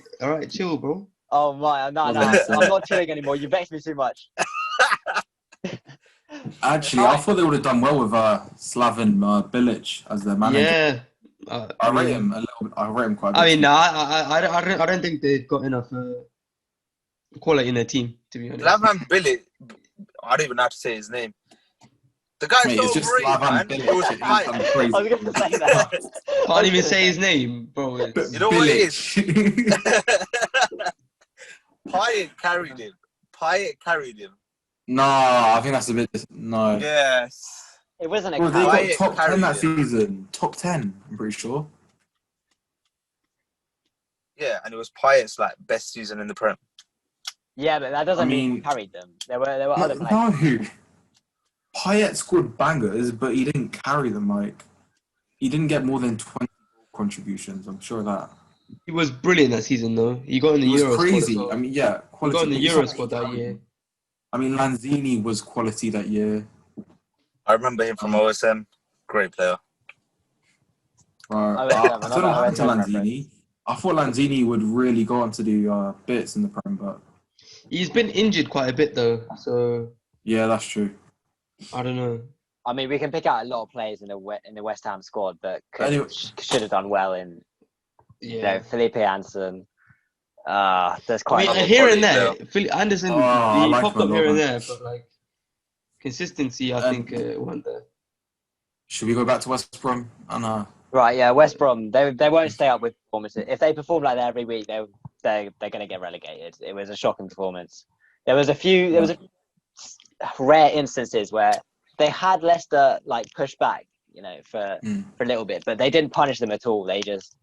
chill, bro. Oh my, no, Well, that's- I'm not chilling anymore. You vexed me too much. actually, I thought they would have done well with Slaven Bilic as their manager. Yeah. I rate him a little. I rate him quite. a I bit. mean, I don't think they've got enough quality in their team, to be honest. Slavan Bilic, I don't even know how to say his name. The guy's Mate, so it's just great, Slaven man. Bilic. It was He's tight. done crazy. I was going to say that. Can't even say his name, bro. It's- You know what it is? Bilic. Payet carried him. No, I think that's a bit. No. Yes. It wasn't a Well, they cow. got Payet top 10 carried that it. season. Top 10, I'm pretty sure. Yeah, and it was Payet's like best season in the Prem. Yeah, but that doesn't mean he carried them. There were other players. No, Payet scored bangers, but he didn't carry them. Like, he didn't get more than 20 contributions. I'm sure of that. He was brilliant that season, though. He got in the It was Euro crazy. squad. I mean, yeah, He quality. got in the but it's Euro not like he squad that carried year. them. I mean, Lanzini was quality that year. I remember him from OSM. Great player. Right. OSM, I don't know another what happened to OSM Lanzini. reference. I thought Lanzini would really go on to do bits in the Prem, but He's been injured quite a bit, though. So, yeah, that's true. I don't know. I mean, we can pick out a lot of players in the West Ham squad that Anyway. should have done well in. Yeah. You know, Felipe Anderson. There's I quite. mean, another here and quality there, player. Philip Anderson, I he like popped him a up lot, here and man. there, but like consistency, I think went there. Should we go back to West Brom? Right, yeah, West Brom. They won't stay up with performances. If they perform like that every week, they're going to get relegated. It was a shocking performance. There was a rare instances where they had Leicester like pushed back, you know, for a little bit, but they didn't punish them at all. They just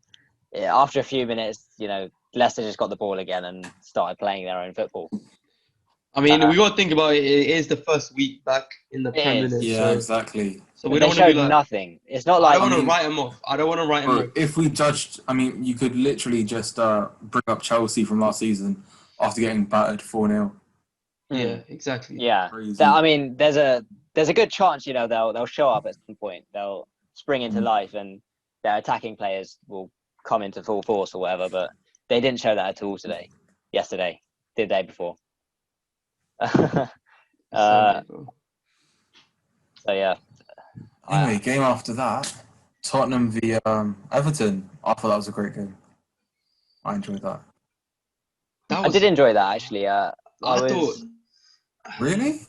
after a few minutes, you know, Leicester just got the ball again and started playing their own football. I mean, we got to think about it. It is the first week back in the Premier League. Yeah, exactly. So But we they don't want to be showed like nothing. It's not I like don't want to write them off. I don't want to write them off. If we judged, I mean, you could literally just bring up Chelsea from last season after getting battered 4-0. Yeah, exactly. Yeah, Crazy. I mean, there's a good chance, you know, they'll show up at some point. They'll spring into life, and their attacking players will come into full force or whatever. But they didn't show that at all yesterday, the day before. So yeah. Anyway, game after that, Tottenham v Everton. I thought that was a great game. I enjoyed that. I did enjoy that actually. I thought. Really?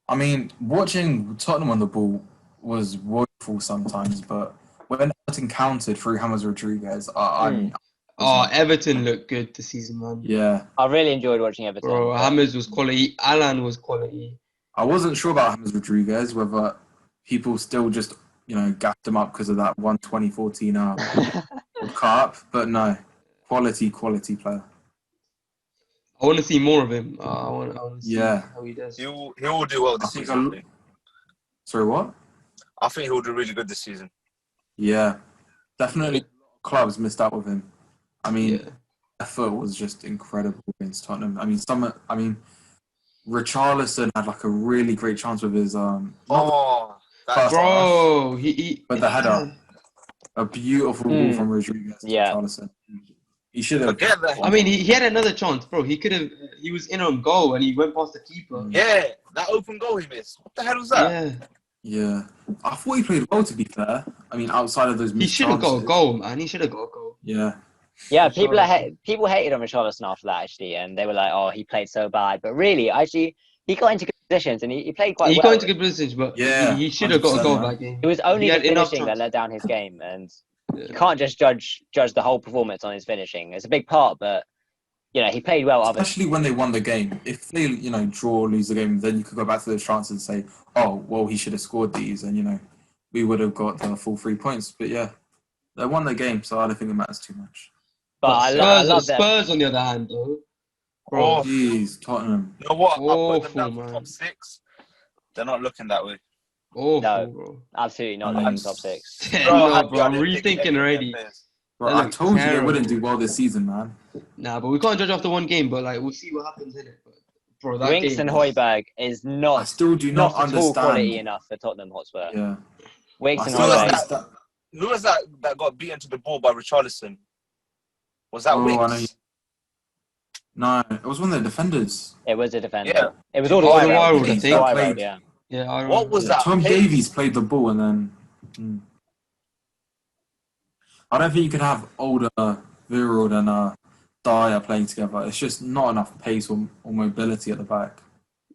I mean, watching Tottenham on the ball was woeful sometimes, but when Everton countered through James Rodriguez, Everton looked good this season, man. Yeah. I really enjoyed watching Everton. Bro, James was quality. Alan was quality. I wasn't sure about James Rodriguez, whether people still just, you know, gapped him up because of that 2014 World Cup, but no, quality player. I want to see more of him. I want to see how he does. He will do well this season. Sorry, what? I think he'll do really good this season. Yeah, definitely. Clubs missed out with him. I mean, effort was just incredible against Tottenham. I mean, Richarlison had like a really great chance with his he but the header, a beautiful ball from Rodriguez to Richarlison. He should have. I mean, he had another chance, bro. He could have. He was in on goal and he went past the keeper. Yeah, that open goal he missed. What the hell was that? Yeah. I thought he played well. To be fair, I mean, outside of those, he should have got a goal, man. He should have got a goal. Yeah. Yeah, people hated on Richarlison after that actually, and they were like, "Oh, he played so bad." But really, actually, he got into good positions and he played quite well. He got into good positions, but he should have got a goal that game. It was only the finishing that let down his game, and you can't just judge the whole performance on his finishing. It's a big part, but you know, he played well. Especially when they won the game. If they, you know, draw or lose the game, then you could go back to those chances and say, "Oh, well, he should have scored these," and you know, we would have got the full 3 points. But yeah, they won the game, so I don't think it matters too much. But I love them. Spurs, on the other hand, though. Bro, jeez, Tottenham. You know what? Awful, I put them down for top 6. They're not looking that way. Awful, no, bro. Absolutely not looking top 6. Bro, I'm rethinking already. Bro, I told you they wouldn't do well this season, man. Nah, but we can't judge after one game. But like, we'll see what happens in it. But, bro, that Winks game and Højbjerg is not. I still do not understand. Quality enough for Tottenham Hotspur. Yeah. Winks and Højbjerg. Who was that got beaten to the ball by Richarlison? Was that Winks? No, it was one of the defenders. It was a defender. Yeah. It was all the way around. Yeah. What was that? Tom Davies played the ball and then. I don't think you can have older Viral and Dyer playing together. It's just not enough pace or mobility at the back.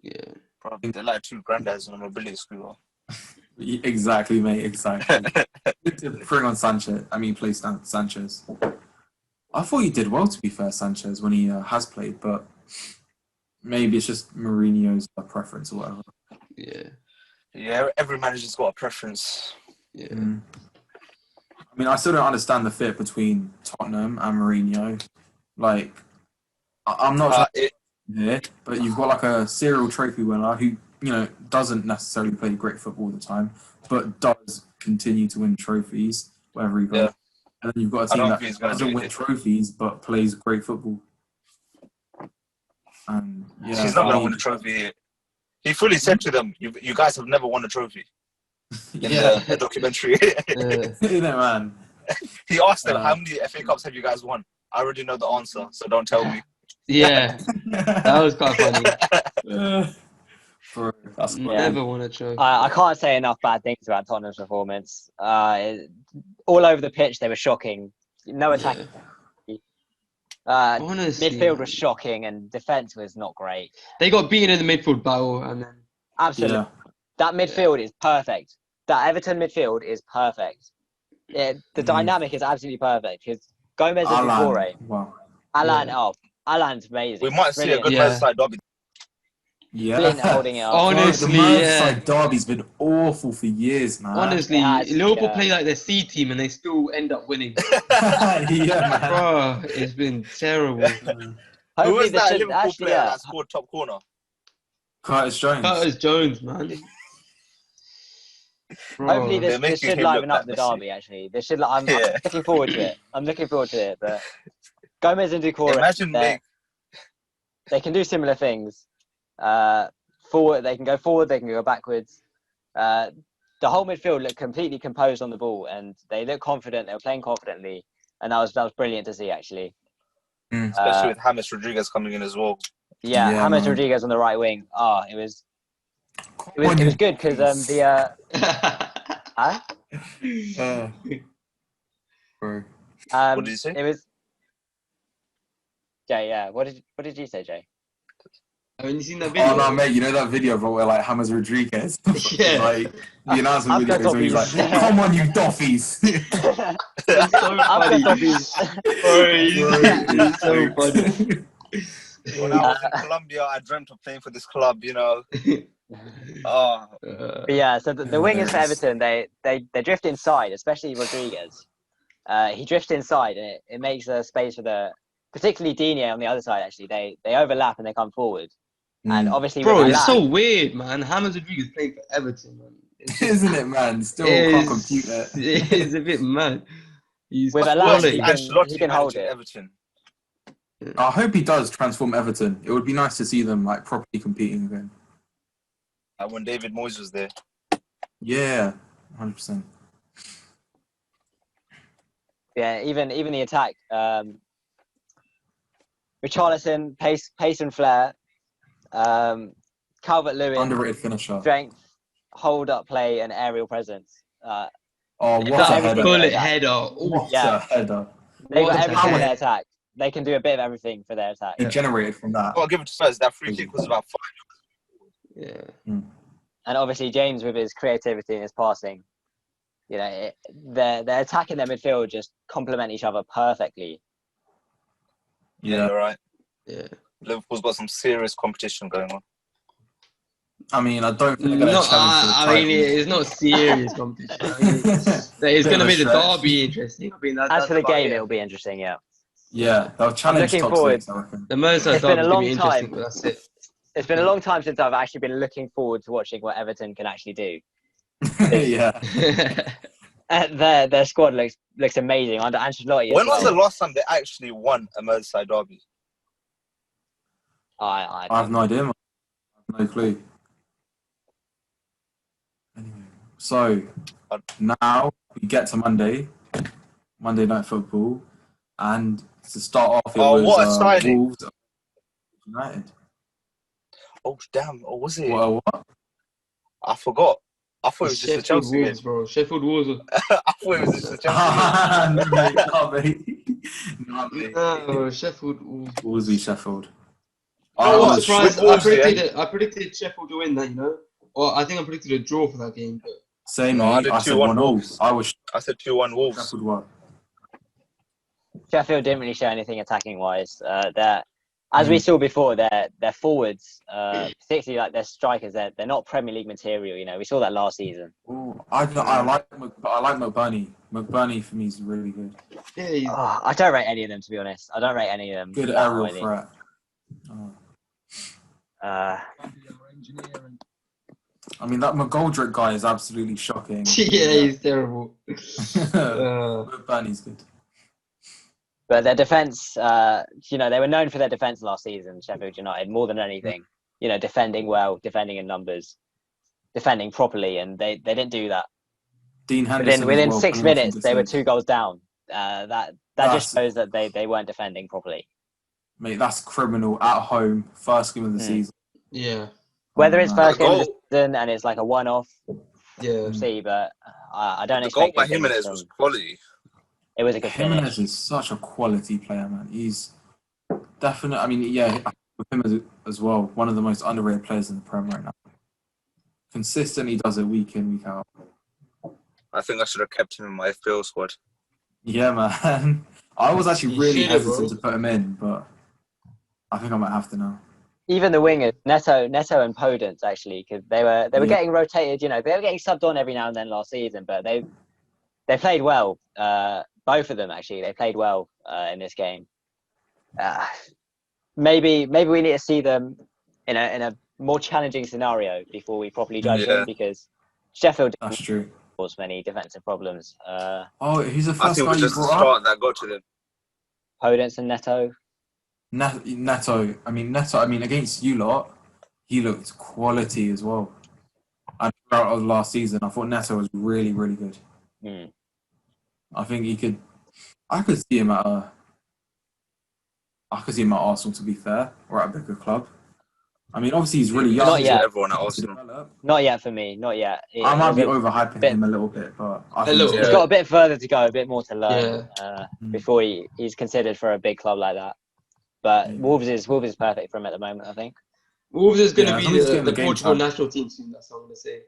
Yeah. Probably they're like two granddads on a mobility scooter. Exactly, mate. Exactly. Bring on Sanchez. I mean, play Sanchez. I thought he did well, to be fair, Sanchez, when he has played, but maybe it's just Mourinho's preference or whatever. Yeah, every manager's got a preference. Yeah. I mean, I still don't understand the fit between Tottenham and Mourinho. Like, I'm not trying to here, but you've got like a serial trophy winner who, doesn't necessarily play great football all the time, but does continue to win trophies wherever he goes. Yeah. And then you've got a I team don't that think he's gonna doesn't do win it. trophies but plays great football. And yeah, He's not going to win a trophy here. He fully said to them, "You guys have never won a trophy." In the documentary, man. he asked them, "How many FA Cups have you guys won?" I already know the answer, so don't tell me. Yeah, that was quite funny. That's Never won a trophy. I can't say enough bad things about Tottenham's performance. All over the pitch, they were shocking. No attack. Honestly, midfield was shocking, and defense was not great. They got beaten in the midfield battle, and then absolutely, that midfield is perfect. That Everton midfield is perfect. The dynamic is absolutely perfect because Gomez and Doucouré. Wow. Alan's amazing. We might see a good Merseyside derby. Yeah. Flynn holding it up. Honestly, the Merseyside derby's been awful for years, man. Honestly, Liverpool play like their C team and they still end up winning. Yeah, man. Bro, it's been terrible. Man. Who was that Liverpool player that scored top corner? Curtis Jones, man. Bro. Hopefully this should liven up the derby. Actually, I'm looking forward to it. But Gomez and Doucouré, they can do similar things. Forward, they can go forward, they can go backwards. The whole midfield looked completely composed on the ball, and they looked confident. They were playing confidently, and that was brilliant to see, actually. Especially with James Rodriguez coming in as well. Yeah, James Rodriguez on the right wing. It was good because what did you say? It was Jay. Yeah, what did you say, Jay? Haven't you seen that video? Oh no, mate! You know that video of where like James Rodriguez, like the announcement video, he's like, "Come on, you doffies!" It's so funny. It's so funny. When I was in Colombia, I dreamt of playing for this club. But yeah, so the wingers for Everton, they drift inside, especially Rodriguez. He drifts inside, and it makes a space for particularly Digne on the other side. Actually, they overlap and they come forward. And obviously, it's so weird, man. James Rodriguez playing for Everton, man. Isn't it, man? Still can't compute that. It's a bit mad. With Alan, he can hold it. Everton. I hope he does transform Everton. It would be nice to see them like properly competing again. Like when David Moyes was there. Yeah, 100%. Yeah, even the attack. Richarlison, pace and flair. Calvert-Lewin, underrated finisher. Strength, hold-up play, and aerial presence. What a header! Bullet header. What a header! They got everything in their attack. They can do a bit of everything for their attack. He generated from that. I'll give it to Spurs. That free kick was about 5 yards. Yeah. And obviously James with his creativity and his passing, they're attacking their midfield just complement each other perfectly. Yeah, you're right. Yeah. Liverpool's got some serious competition going on. I mean, I don't think they're going to challenge for the title. I mean, it's not serious competition. It's going to make the derby interesting. As for the game, it'll be interesting, yeah. Yeah, they'll challenge top six, I reckon. The Merseyside derby will be interesting, but that's it. It's been a long time since I've actually been looking forward to watching what Everton can actually do. Yeah. Their squad looks amazing under Ancelotti. When was the last time they actually won a Merseyside derby? I have no idea. I have no clue. Anyway, so now we get to Monday Night Football, and to start off, it was what a signing. Wolves United. Oh damn! Or was it? What? I forgot. I thought it was just the Chelsea Wolves, game. bro. Sheffield Wolves. I thought it was just the Chelsea game. No, Sheffield Wolves. Wolves Sheffield. I was surprised. I predicted Sheffield to win that, Well, I think I predicted a draw for that game. But... Same. No, I said 1 Wolves. I said 2-1 Wolves. Sheffield won. Sheffield didn't really show anything attacking wise. as we saw before, their forwards, particularly like their strikers, they're not Premier League material. You know, we saw that last season. Ooh, I like McBurney. McBurney for me is really good. Yeah, I don't rate any of them, to be honest. I don't rate any of them. Good that aerial highly. threat. Oh. I mean, that McGoldrick guy is absolutely shocking. yeah, he's terrible. McBurney's good. But their defence, you know, they were known for their defence last season, Sheffield United, more than anything. You know, defending well, defending in numbers, defending properly, and they didn't do that. Dean Henderson Within as well, 6 minutes, they were 2 goals down. That just shows that they weren't defending properly. Mate, that's criminal at home, first game of the season. Yeah. Whether it's first game of the season and it's like a one-off, yeah, we'll see. But I don't The expect goal by good things Jimenez from- was quality. It was a good finish. Jimenez is such a quality player, man. He's definitely. I mean, yeah, with him as well, one of the most underrated players in the Prem right now. Consistently does it week in, week out. I think I should have kept him in my FPL squad. Yeah, man. I was actually You really should have, hesitant bro. to put him in, but I think I might have to now. Even the wingers, Neto and Podence, actually, because they were getting rotated. You know, they were getting subbed on every now and then last season, but they played well. Both of them actually, they played well in this game. Maybe we need to see them in a more challenging scenario before we properly judge them, because Sheffield That's didn't true. cause many defensive problems. Who's the I first think it guy was you just the brought up? start that got to them. Podence and Neto. Neto. I mean, against you lot, he looked quality as well. And throughout the last season, I thought Neto was really, really good. I think he could. I could see him at Arsenal, to be fair, or at a bigger club. I mean, obviously he's really young. Not yet. Everyone at Arsenal. Not yet for me. Not yet. I might be overhyping him a little bit, but I think little He's got a bit further to go, a bit more to learn before he's considered for a big club like that. But Wolves is perfect for him at the moment, I think. Wolves is going to as be long as he's getting the game Portugal time. national team soon. That's all I'm going to say.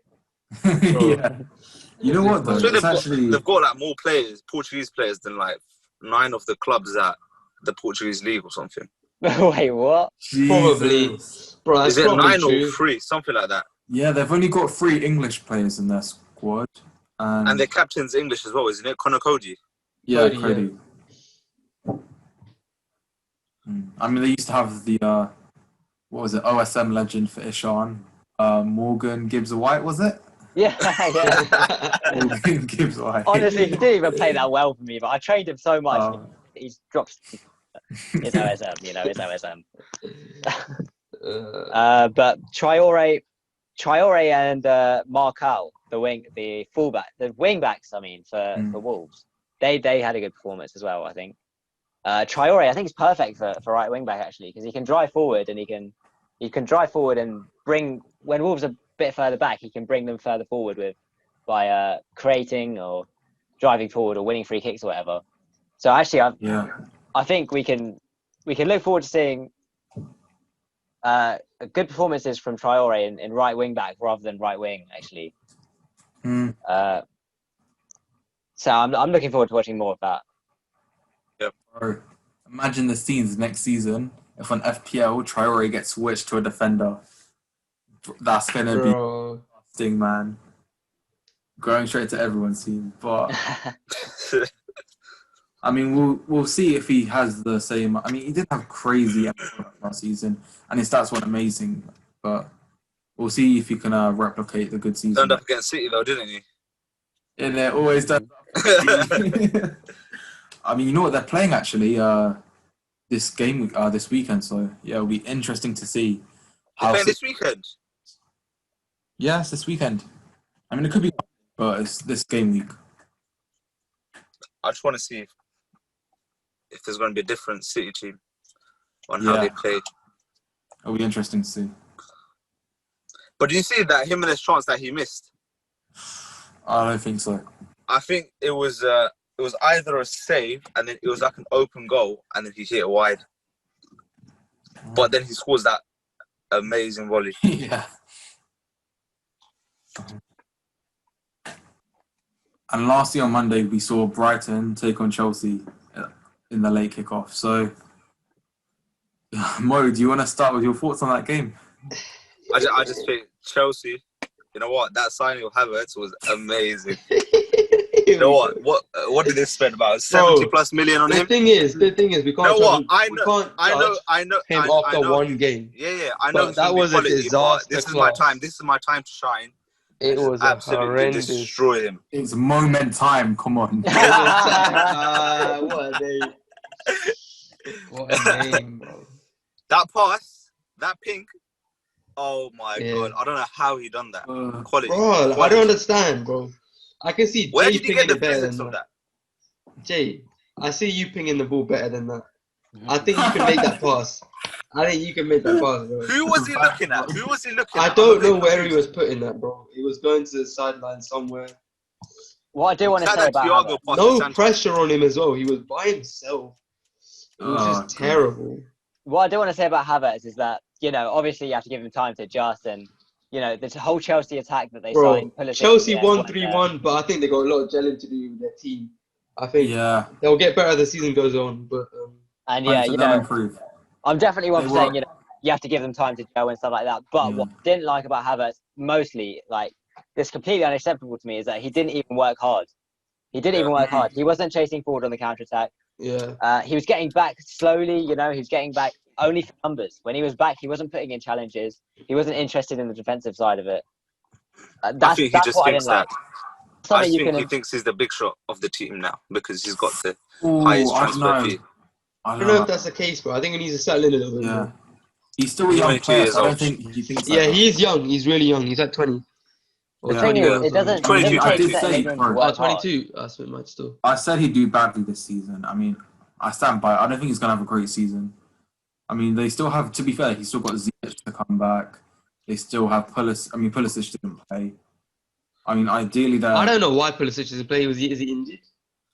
Yeah. You know what though? So It's actually they've got like more players, Portuguese players, than like 9 of the clubs at the Portuguese league or something. Wait, what? Probably. Jesus. Bro, that's Is it probably 9 true. or 3, something like that? Yeah, they've only got 3 English players in their squad, And their captain's English as well, isn't it? Connor Cody. yeah, Cody, Cody. I mean, they used to have the what was it? OSM legend for Ishan, Morgan Gibbs-White, was it? Yeah. Morgan Gibbs-White. Honestly, he didn't even play that well for me, but I trained him so much. He's dropped. It's OSM, you know, it's OSM. But Traore and Marcal, the wing backs. I mean, for Wolves, they had a good performance as well. I think Traore, I think, is perfect for right wing back actually, because he can drive forward and he can drive forward and bring, when Wolves are a bit further back, he can bring them further forward by creating or driving forward or winning free kicks or whatever. So actually, I think we can look forward to seeing good performances from Traore in right wing back rather than right wing actually. So I'm looking forward to watching more of that. Bro, imagine the scenes next season if on FPL Traore gets switched to a defender. That's gonna be interesting, man. Going straight to everyone's team, but I mean, we'll see if he has the same. I mean, he did have crazy last season, and his stats weren't amazing. But we'll see if he can replicate the good season. Turned up against City though, didn't he? And they're always done. I mean, you know what they're playing actually this weekend. So yeah, it'll be interesting to see. They're playing this weekend. Yeah, it's this weekend. I mean, it could be, but it's this game week. I just want to see if there's going to be a different City team on how they play. It'll be interesting to see. But do you see that Jimenez chance that he missed? I don't think so. I think it was either a save and then it was like an open goal and then he hit it wide. But then he scores that amazing volley. Yeah. And lastly, on Monday, we saw Brighton take on Chelsea in the late kickoff. So Mo, do you want to start with your thoughts on that game? I just think Chelsea. You know what? That signing of Havertz was amazing. You know what did they spend about 70 plus million on him? The thing is, we can't. You know what? I know him after one game. Yeah. I know But he's that gonna be was a quality, but disaster this is my class. time. This is my time to shine. It Just was absolutely horrendous. destroy him. It's moment time. Come on. What a name! What a name, bro. That pass, that pink. Oh my Yeah. god! I don't know how he done that. Quality. Bro, I don't understand, bro. I can see Where Jay did you get pinging the it better physics than of that. that? Jay, I see you pinging the ball better than that. I think you can make that pass. I think you can make that pass, bro. Who was he looking at? Who was he looking I at? don't know where he was putting that, bro. He was going to the sideline somewhere. What I do want to say about Thiago Havertz, pass No to Sanchez. pressure on him as well. He was by himself. It was just terrible. what I do want to say about Havertz is that, obviously you have to give him time to adjust, and the whole Chelsea attack that they signed. Bro, Pulisic Chelsea at the won end, 3-1, but I think they got a lot of gelling to do with their team. I think Yeah. they'll get better as the season goes on. But and They'll improve. I'm definitely one They for saying, were- you have to give them time to gel and stuff like that. But what I didn't like about Havertz, mostly, it's completely unacceptable to me, is that he didn't even work hard. He didn't even work hard. He wasn't chasing forward on the counter-attack. yeah, He was getting back slowly, he was getting back only for numbers. When he was back, he wasn't putting in challenges. He wasn't interested in the defensive side of it. I That's think he just what I thinks didn't like. that. I think he thinks he's the big shot of the team now because he's got the highest transfer fee. I don't know if that's the case, bro. I think he needs to settle in a little bit. Yeah. More. He's still a young 22 player, years so I don't old. think he thinks Yeah, that. he is young. He's really young. He's like 20. The thing is, it doesn't 22, take 22. settling in to work hard. 22. That's what might still. I said he'd do badly this season. I mean, I stand by it. I don't think he's going to have a great season. I mean, they still have, to be fair, he's still got Ziyech to come back. They still have Pulisic. I mean, Pulisic didn't play. I mean, ideally, I don't know why Pulisic is playing. Is he injured?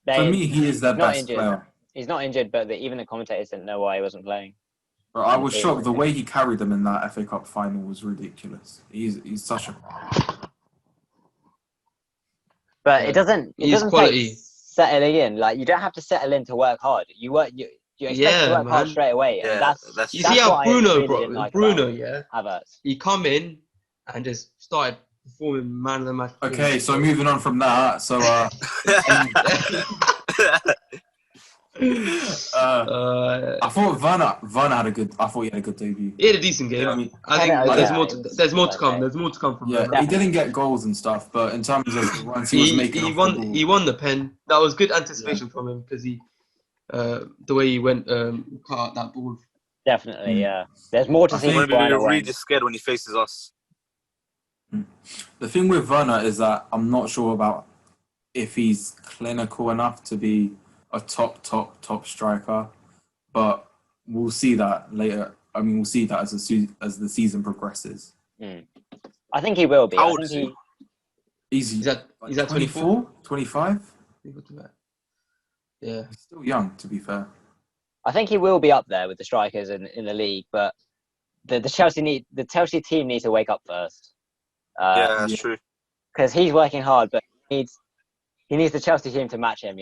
For me, he is their best injured. player. He's not injured, but even the commentators didn't know why he wasn't playing. But I was shocked. The way he carried them in that FA Cup final was ridiculous. He's such a... But it doesn't quality. take settling in. You don't have to settle in to work hard. You expect to work hard straight away. Yeah, and that's you see how Bruno, Havertz. he come in and just started performing man of the match. Okay, so moving on from that. So, I thought Werner had a good. I thought he had a good debut. He had a decent game. Yeah, I mean, I think there's more to come. There's more to come from him. He didn't get goals and stuff, but in terms of the runs he was making, he won the pen. That was good anticipation from him because the way he went cut out that ball. Definitely, yeah. There's more to see. I'm going to be really scared when he faces us. The thing with Werner is that I'm not sure about if he's clinical enough to be a top striker, but we'll see that later. I mean, we'll see that as the season progresses. I think he will be. How old is he? He's at 24? 25? Yeah. He's still young, to be fair. I think he will be up there with the strikers in the league, but the Chelsea team needs to wake up first. Yeah, that's true. Because he's working hard, but he needs the Chelsea team to match him.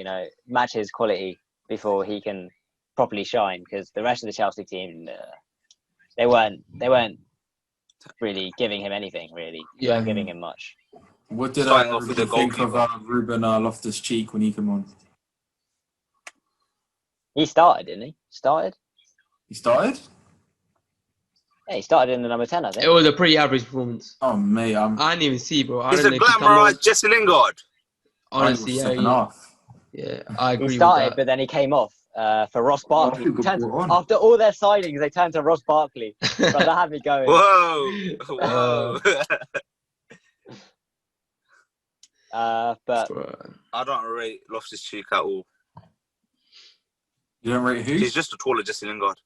Match his quality before he can properly shine. Because the rest of the Chelsea team, they weren't really giving him anything. Really, they weren't giving him much. What did Starting I off with the think of goalkeeper. Ruben Loftus-Cheek when he came on? He started, didn't he? He started? Yeah, he started in the number 10, I think. It was a pretty average performance. Oh, mate, I didn't even see, bro. He's a glamorized Jesse Lingard. Honestly, yeah, I agree. He started, with that. but then he came off for Ross Barkley. After all their signings, they turned to Ross Barkley. But that had me going. Whoa. But I don't rate Loftus-Cheek at all. You don't rate who? He's just a taller Jesse Lingard.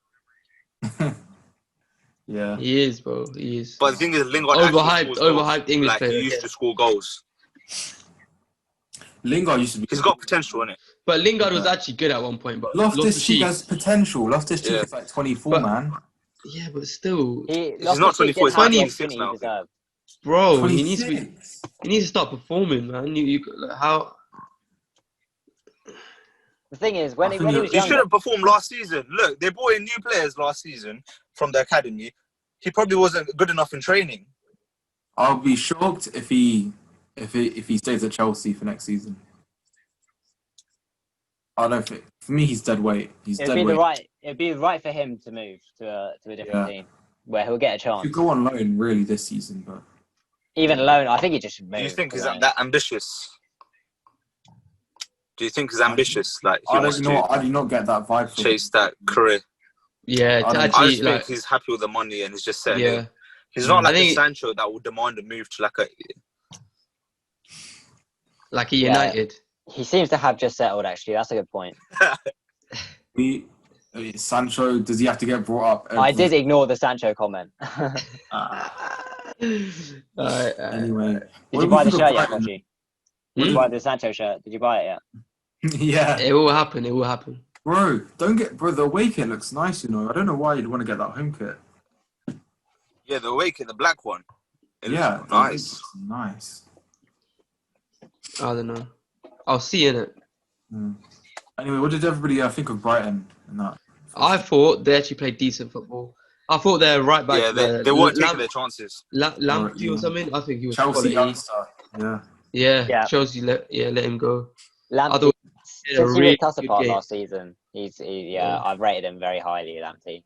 Yeah. He is, bro. He is. But the thing is, Lingard overhyped English player. He used to score goals. Lingard used to be... He's got potential in it. But Lingard was actually good at one point. But Loftus-Cheek has potential. Loftus-Cheek is like 24, man. Yeah, but still... He's not 24, he's 26 now. Bro, 26. he needs to start performing, man. You how... The thing is, I when think he it- was He younger, should have performed last season. Look, they brought in new players last season from the academy. He probably wasn't good enough in training. I'll be shocked if he stays at Chelsea for next season. I don't think. For me, he's dead weight. He's it'd dead be weight. it'd be right for him to move to a different Yeah. team where he'll get a He chance. could go on loan really this season, but Even alone, I think he just should move. Do you think to he's be honest. that ambitious? Do you think he's ambitious? Like he I wants don't know. to I do not get that vibe from chase him. that career. Yeah, I to don't- I actually just think he's happy with the money and he's just setting yeah. it. He's not I like a think- Sancho that would demand a move to like a. Like a Yeah. United. He seems to have just settled. Actually, that's a good point. Sancho, does he have to get brought up? I did ignore the Sancho comment. Alright, Anyway, Did what you do we buy the think of shirt yet, Brighton? Kochi? Did you buy the Sancho shirt? Did you buy it yet? Yeah, It will happen. It will happen. bro. The away kit looks nice. You know, I don't know why you'd want to get that home kit. Yeah, the away kit, the black one. It Yeah, looks nice. looks nice. I don't know. I'll see in it. Anyway, what did everybody think of Brighton in that? I thought they actually played decent football. I thought they're right back. Yeah, they weren't taking their chances. Lamptey Yeah. or something. I think he was Chelsea quality. youngster. Yeah. Yeah, Yeah. Chelsea let him go. Lamptey, Otherwise, did a since he really ripped us good apart game. last season, Yeah. I've rated him very highly, Lamptey.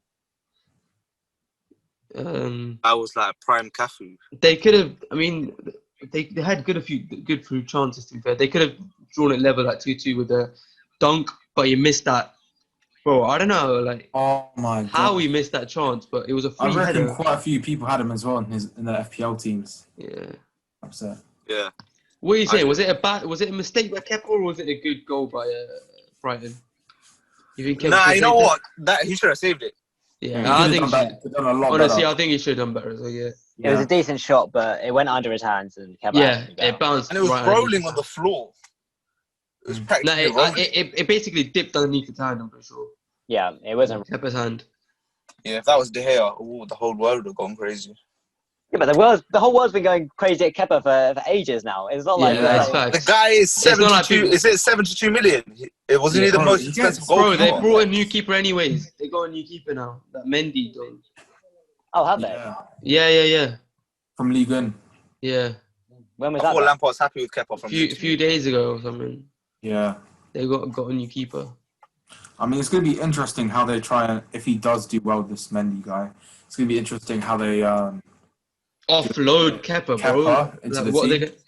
I was like prime Cafu. They could have. I mean, they had good few chances. To be fair, they could have drawn it level at 2-2 with a dunk, but he missed that. Bro, I don't know, like Oh my god. how he missed that chance, but it was a I free reckon header. quite a few people had him as well in the FPL teams. Yeah. Upset. Yeah. What are you saying? I- Was it a mistake by Kepa or was it a good goal by Brighton? You think Kepa Nah, could you know save what? That he should have saved it. it? He Yeah, could I have think done better. He could have done a lot honestly, better. I think he should have done better. So yeah, It was a decent shot, but it went under his hands and kept yeah, it bounced. And it was right rolling on the floor. It was No, practically rolling. it basically dipped underneath his hand. I'm pretty sure. Yeah, it wasn't. Kepa's hand. Yeah, if that was De Gea, the whole world would have gone crazy. Yeah, but the whole world's been going crazy at Kepa for ages now. It's not like Yeah, it's like- The facts. guy is It's not 72. like people- Is it 72 million? It wasn't Yeah, he the bro, most he expensive gets- Bro, goalkeeper? they brought a new keeper anyways. They got a new keeper now. That Mendy done. Oh, have they? Yeah. Yeah. From Ligue 1. When was I that? thought done? Lampard's happy with Kepa A from few days ago or something. Yeah. They got a new keeper. I mean, it's going to be interesting how they try and, if he does do well, this Mendy guy, it's going to be interesting how they Offload Kepa, bro. Kepa into Like, the what are they team. gonna,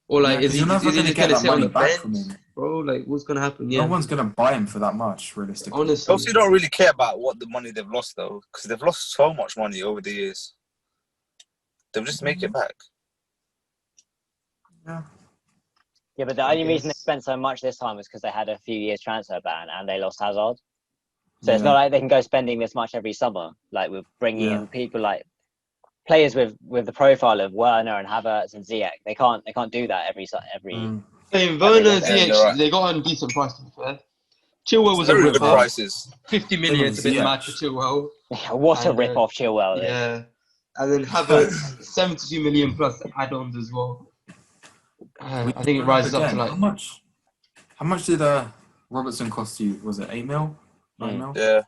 or like, Yeah, 'cause is he you're never just gonna get gonna that sit on money the back bench, from him. bro? Like, what's gonna happen? No Yeah, one's going to buy him for that much, realistically. honestly. Chelsea don't really care about what the money they've lost though, because they've lost so much money over the years. They'll just make it back. Yeah. Yeah, but the I only reason they guess. spent so much this time was because they had a few years transfer ban and they lost Hazard. So it's Yeah. not like they can go spending this much every summer. Like with bringing Yeah. in people like players with the profile of Werner and Havertz and Ziyech. They can't do that every. Hey, Werner and Yeah, Ziyech, you're right. they got on decent price to be fair. Chilwell was a Very rip good off. prices. 50 million to bit Ziyech. mad for Chilwell. What a And, rip off Chilwell. is. Yeah, and then Havertz 72 million plus add-ons as well. I think it rises up to like How much did Robertson cost you? Was it 8 mil? 9 mil? Yeah,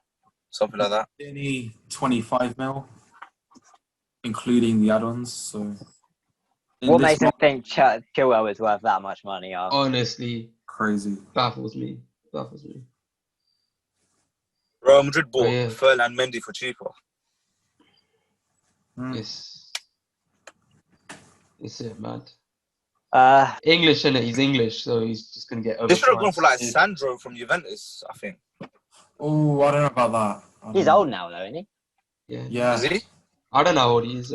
something like that. Only 25 mil, including the add-ons. So in What this makes him market, think Chilwell is worth that much money? honestly crazy? baffles me. Real Madrid bought yeah. Ferland Mendy for cheaper. It's it, man. English. English, innit? He's English, so he's just gonna get overpriced. They should have gone for like Sandro from Juventus, I think. Oh, I don't know about that. I don't He's know. old now, though, isn't he? Yeah, Is he? I don't know how old he is.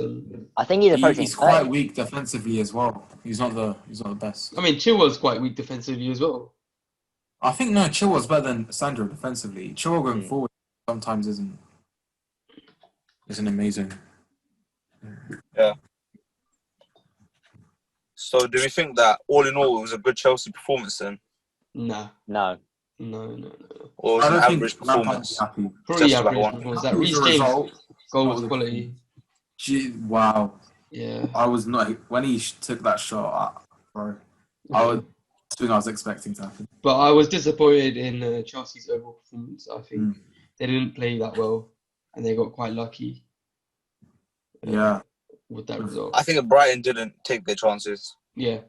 I think he's approaching. he's quite 30. weak defensively as well. He's not the best. I mean, Chilwell's quite weak defensively as well. I think Chilwell's better than Sandro defensively. Chilwell going forward sometimes isn't amazing. Yeah. So do we think that all in all it was a good Chelsea performance then? Nah, No. no. Or was I it an don't average think Lampard performance? would be happy. Pretty Just about average one. performance. That That was Reece the James result. goal That was was quality. Wow. Yeah. I was not when he took that shot. Bro, I would thing I was expecting to happen. But I was disappointed in Chelsea's overall performance. I think they didn't play that well, and they got quite lucky. With that result. I think Brighton didn't take their chances. Yeah.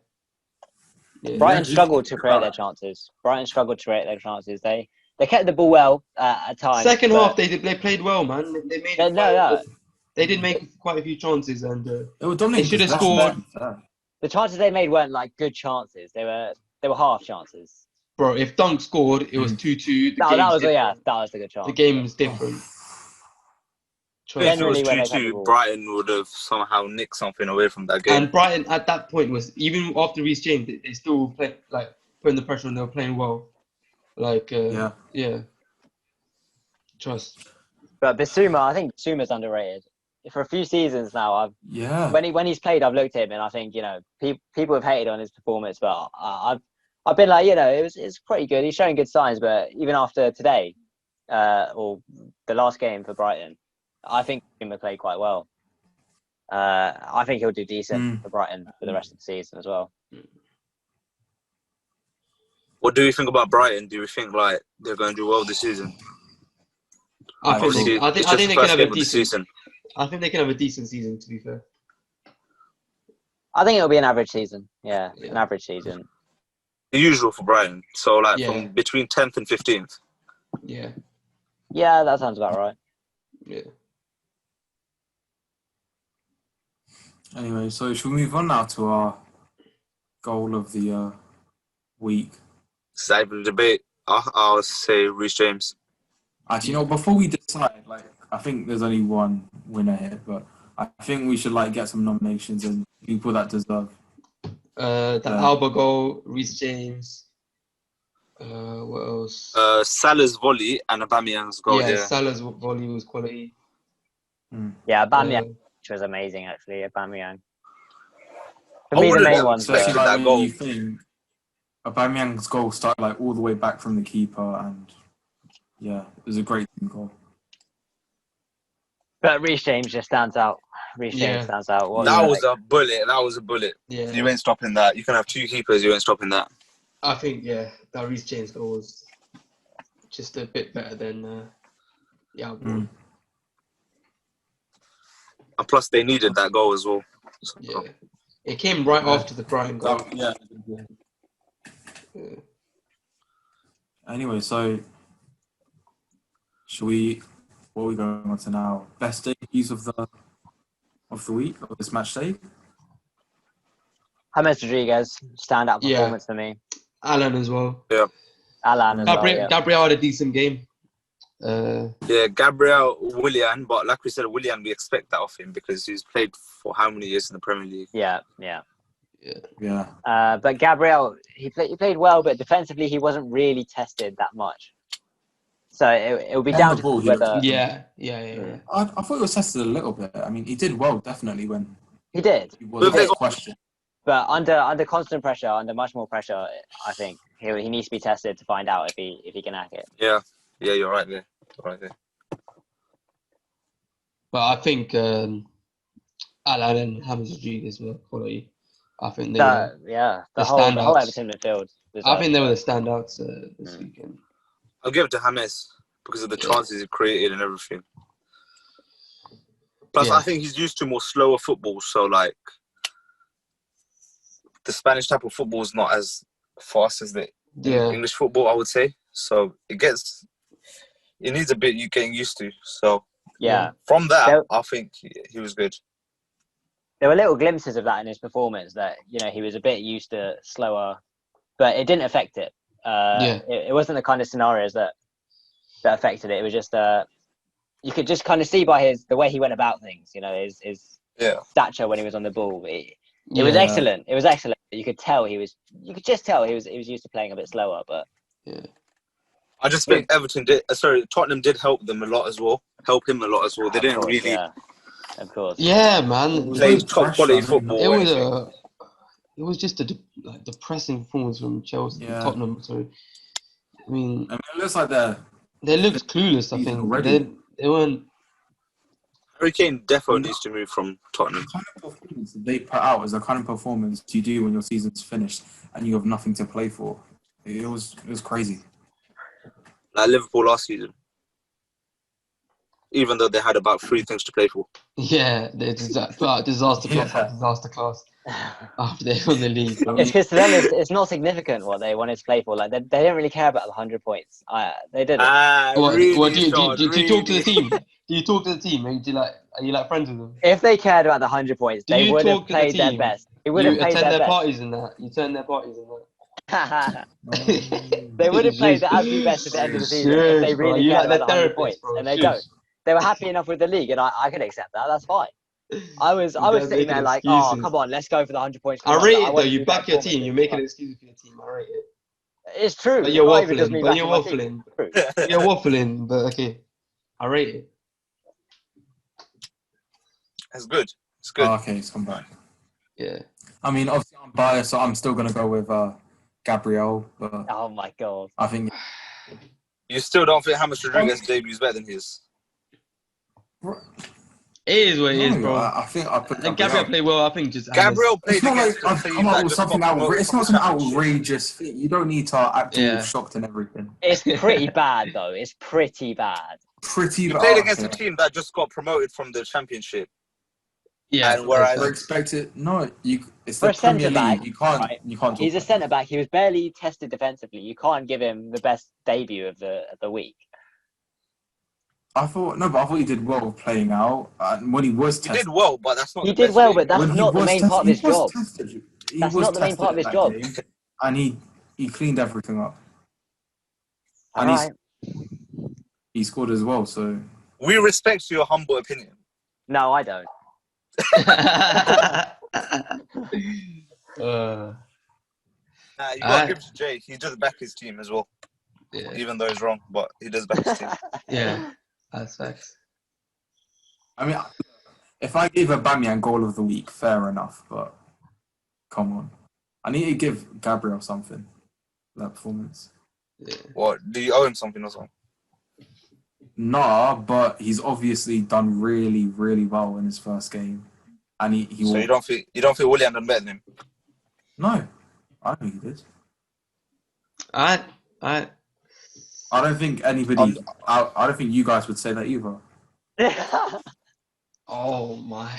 Brighton struggled to create their chances. They kept the ball well at times. Second half, they played well, man. They made they did make quite a few chances, and they should have scored. The chances they made weren't like good chances. They were half chances. Bro, if Dunk scored, it was 2-2. That was the good chance. The game was different. If it was 2-2, Brighton would have somehow nicked something away from that game. And Brighton at that point was, even after Reece James, they still played, like, putting the pressure on. They were playing well. Like, yeah. Trust. But Bissouma, I think Bissouma's underrated. For a few seasons now, when he's played, I've looked at him and I think, people have hated on his performance, but I've been like, it's pretty good. He's showing good signs, but even after today, or the last game for Brighton, I think he played quite well. I think he'll do decent for Brighton for the rest of the season as well. What do you think about Brighton? Do you think like they're going to do well this season? I think they can have a decent season. I think they can have a decent season, to be fair. I think it'll be an average season. Yeah. An average season. The usual for Brighton. So from between 10th and 15th. Yeah. Yeah, that sounds about right. Yeah. Anyway, so should we move on now to our goal of the week? Save the debate. I'll say Reece James. Actually, before we decide, I think there's only one winner here, but I think we should get some nominations and people that deserve. The Alba goal, Reece James. What else? Salah's volley and Aubameyang's goal. Yeah, Salah's volley was quality. Yeah, Aubameyang, which was amazing actually. Aubameyang. For me, the main one. Especially that goal. You think Aubameyang's goal started all the way back from the keeper, and it was a great goal. But Reece James just stands out. Stands out. That was a bullet. Yeah. You ain't stopping that. You can have two keepers. You ain't stopping that. I think, that Reece James goal was just a bit better than And plus, they needed that goal as well. So, it came right after the Brighton goal. Anyway, so what are we going on to now? Best debuts of the week, of this match day? James Rodriguez, standout performance for me. Alan as well. Yeah. Alan as well. Gabriel had a decent game. Gabriel, Willian, but like we said, Willian, we expect that of him because he's played for how many years in the Premier League? Yeah. Yeah. But Gabriel, he played well, but defensively he wasn't really tested that much. So it will be down to whether. Yeah. I thought he was tested a little bit. I mean, he did well definitely when he did. He was a question. But under constant pressure, under much more pressure, I think he needs to be tested to find out if he can hack it. Yeah, you're right there. But I think Alan and James Rodriguez were quality. I think they were the whole Everton midfield. I think they were the standouts this weekend. I'll give it to James because of the chances he created and everything. Plus, I think he's used to more slower football, so the Spanish type of football is not as fast as the English football, I would say. So it needs a bit getting used to. So from that, I think he was good. There were little glimpses of that in his performance that he was a bit used to slower, but it didn't affect it. It wasn't the kind of scenarios that affected it. It was just you could just kind of see by the way he went about things. His stature when he was on the ball. It was excellent. It was excellent. You could tell he was. You could just tell he was used to playing a bit slower. But I just think Tottenham did help them a lot as well. They didn't really. Yeah, of course. Yeah, man. Play top quality football. It was just a depressing performance from Chelsea, Tottenham. Sorry. I mean, it looks like they looked clueless. I think already. they weren't. I Harry Kane definitely needs to move from Tottenham. The kind of performance that they put out is the kind of performance you do when your season's finished and you have nothing to play for. It was crazy. Like Liverpool last season. Even though they had about 3 things to play for. Yeah, they disaster class after they won the league. Bro. It's because to them it's not significant what they wanted to play for. Like they don't really care about the 100 points. They did it. What do you talk to the really. team? Do you talk to the team? Are you like friends with them? If they cared about the 100 points, Do they you would have talk to the played their team? best. They would have You played attend their their best. parties and that. You attend their parties and that. They would have played the absolute best at the end of the season if they really cared about the 100 points, and they don't. They were happy enough with the league, and I could accept that. That's fine. I was sitting there like, oh, come on, let's go for the 100 points. I rate it though. want to You do back that your team. performance. You make an excuse for your team. I rate it. It's true. But you're Not even just me waffling. But you're backing my team. waffling. You're waffling. But okay, I rate it. It's good. It's good. Oh, okay, it's come back. Yeah. I mean, obviously I'm biased, so I'm still going to go with Gabriel. But Oh my god. I think You still don't think James Rodriguez's debut is better than his? It is what it is, bro. I think I put Gabriel played well. I think just Gabriel played It's not like against I've the come team out that with just something got promoted It's from not the some Championship. outrageous thing. You don't need to act all shocked and everything. It's pretty bad though. It's pretty bad. Pretty You bad. played against a team that just got promoted from the Championship. Yeah. And whereas We're expected. No, it's For the a Premier centre-back, League. You can't. right, You can't. He's a centre back. He was barely tested defensively. You can't give him the best debut of the week. I thought he did well playing out. When he was he tested, did well, but that's not. He the did best well, thing. but that's when he not the was main tested, part of his he was job. tested. He That's was not the main part of his tested in job. that game, and he cleaned everything up. All And right. he scored as well. So We respect your humble opinion. No, I don't. You got to give it to Jay. He does back his team as well, Yeah. even though he's wrong. But he does back his team. Yeah. That's facts. I mean, if I gave Aubameyang goal of the week, fair enough. But come on, I need to give Gabriel something. That performance. Yeah. What? Do you owe him something or something? Nah, but he's obviously done really, really well in his first game, and he So will. you don't feel Willian done better than him? No, I don't think he did. I I don't think anybody. I don't think you guys would say that either. Oh my.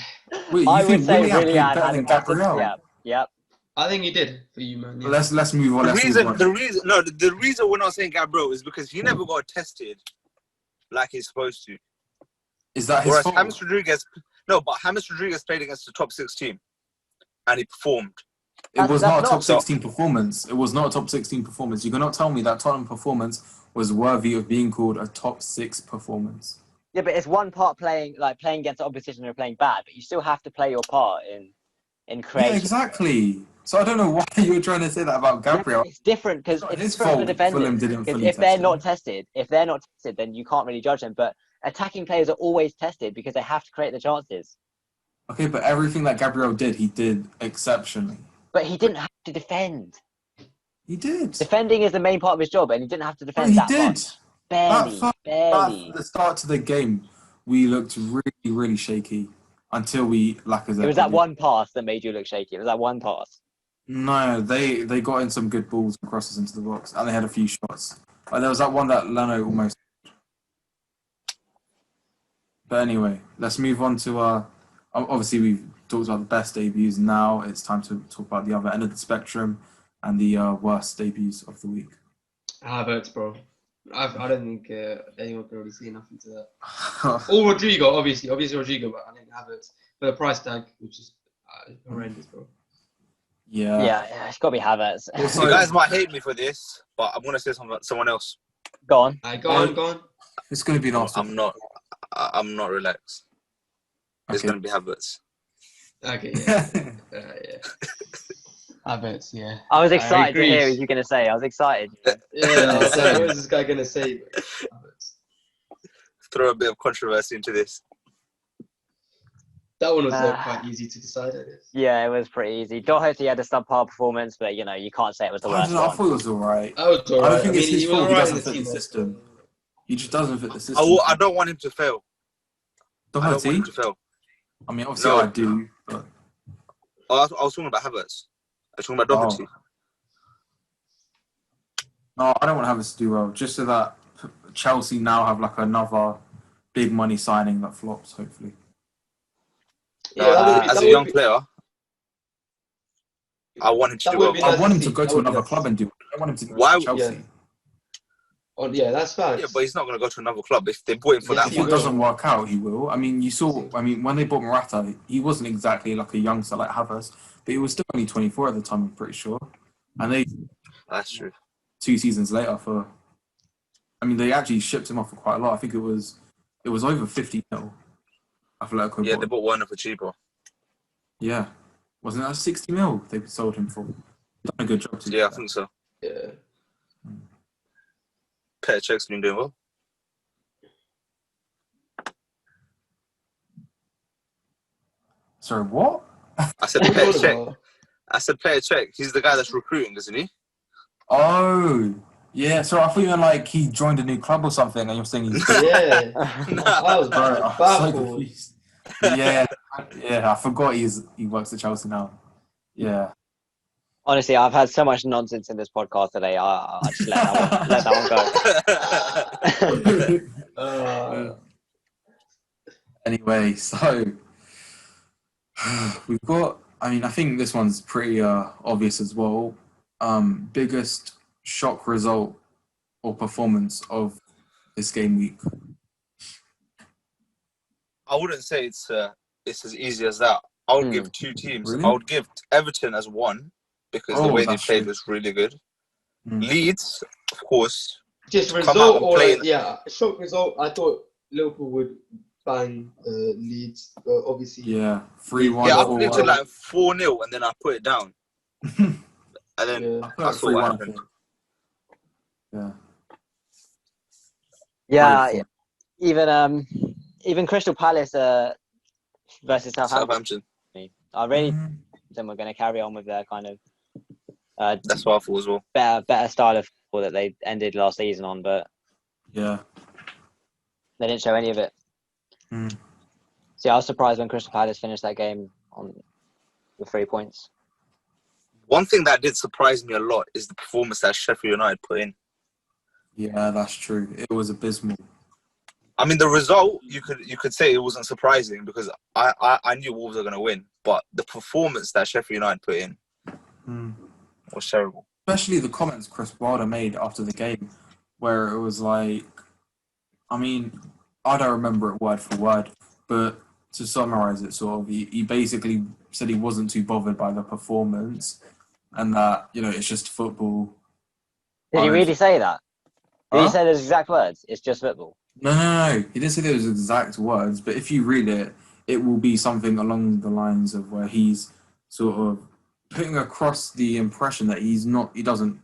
Wait, you I think would say Willian played Willian better had than a better. Gabriel? Yep. I think he did for you, man. Yeah. Let's move on. The reason we're not saying Gabriel is because he never got tested like he's supposed to. Is that his Whereas fault? James Rodriguez played against the top 6 team, and he performed. It was not a That's top not- 16 performance. It was not a top 16 performance. You cannot tell me that Tottenham performance was worthy of being called a top 6 performance. Yeah, but it's one part playing against the opposition and playing bad, but you still have to play your part in creation. Yeah, exactly. So I don't know why you were trying to say that about Gabriel. Yeah, it's different because It's not it's his different for fault defenders. Fulham didn't Because fully if they're test not him. tested, then you can't really judge them. But attacking players are always tested because they have to create the chances. Okay, but everything that Gabriel did, he did exceptionally. But he didn't have to defend. He did. Defending is the main part of his job, and he didn't have to No, defend he that did. much. Barely. At the start of the game, we looked really, really shaky until we Lacazette. It was that one pass that made you look shaky. It was that one pass. No, they got in some good balls and crosses into the box, and they had a few shots. There was that one that Leno almost. But anyway, let's move on to obviously we've talked about the best debuts. Now it's time to talk about the other end of the spectrum and the worst debuts of the week. Havertz, bro. I don't think anyone can really say nothing to that. Or Rodrigo, obviously Rodrigo, but I think Havertz for the price tag, which is horrendous, bro. Yeah, it's got to be Havertz. Also, You guys might hate me for this, but I'm gonna say something about someone else. Go on. Go on. it's going to be an Arsenal. I'm not relaxed. It's Okay. gonna be Havertz. Okay, yeah. Yeah. Havertz, yeah. I was excited to agree. hear what you're going to say. I was excited. Yeah, what is this guy going to say? Havertz. Throw a bit of controversy into this. That one was quite easy to decide, I guess. Yeah, it was pretty easy. Doherty had a subpar performance, but you can't say it was the I worst don't know, I one. thought it was alright. I was all I don't right. think it's his he was fault. all He right doesn't in fit the team, system. He just doesn't fit the system. I don't want him to fail. I don't want Doherty? him to fail. I mean, obviously No. I do, but Oh, I was talking about Havertz. I was talking about Doherty. no, I don't want Havertz to do well. Just so that Chelsea now have like another big money signing that flops, hopefully. Yeah, As a young player, I want him to do well. be I nice want him see. to go That to would be another nice club see. and do it. I don't want him to go Why- to Chelsea. Yeah. Oh, yeah, that's facts. Yeah, but he's not going to go to another club. If they bought him for Yes, that If he it much. will. doesn't work out, he will. I mean, you saw. I mean, when they bought Morata, he wasn't exactly like a youngster like Havertz, but he was still only 24 at the time. I'm pretty sure. And they That's true. 2 seasons later for. I mean, they actually shipped him off for quite a lot. I think it was over 50 mil. Atletico Yeah, bought. they bought Werner for cheaper. Yeah, wasn't that 60 mil they sold him for? Done a good job to. Yeah, I think so. Yeah. Petr Cech's been doing well. Sorry, what? I said What are you Petr talking Cech. about? I said Petr Cech. He's the guy that's recruiting, isn't he? Oh, yeah. So I thought you were like he joined a new club or something, and you're saying he's. Yeah. Nah. I was Bro, I'm so baffled. confused. Yeah, yeah. I forgot he works at Chelsea now. Yeah. Honestly, I've had so much nonsense in this podcast today. I just let that one go. Anyway, so we've got. I mean, I think this one's pretty obvious as well. Biggest shock result or performance of this game week. I wouldn't say it's as easy as that. I would give 2 teams. Really? I would give Everton as 1 because the Oh, way they that's played true. was really good. Mm. Leeds, of course. Just Come out result and or play- shock result. I thought Liverpool would bang Leeds, but obviously Yeah, 3-1. Yeah, I 4-1. predicted like 4-0 and then I put it down. And then Yeah. I I saw what 3-1, I happened. think. Yeah. Yeah, Very even Crystal Palace versus Southampton. Southampton. I really Mm. think we're going to carry on with their kind of That's what I thought as well. better style of football that they ended last season on, but Yeah. they didn't show any of it. Mm. See, I was surprised when Crystal Palace finished that game with 3 points. One thing that did surprise me a lot is the performance that Sheffield United put in. Yeah, that's true. It was abysmal. I mean, the result, you could say it wasn't surprising because I knew Wolves were going to win. But the performance that Sheffield United put in was terrible. Especially the comments Chris Wilder made after the game, where it was like, I mean, I don't remember it word for word, but to summarize it, sort of, he basically said he wasn't too bothered by the performance and that, it's just football. Did he really say that? Did he Huh? say those exact words? It's just football. No. He didn't say those exact words, but if you read it, it will be something along the lines of where he's sort of putting across the impression that he doesn't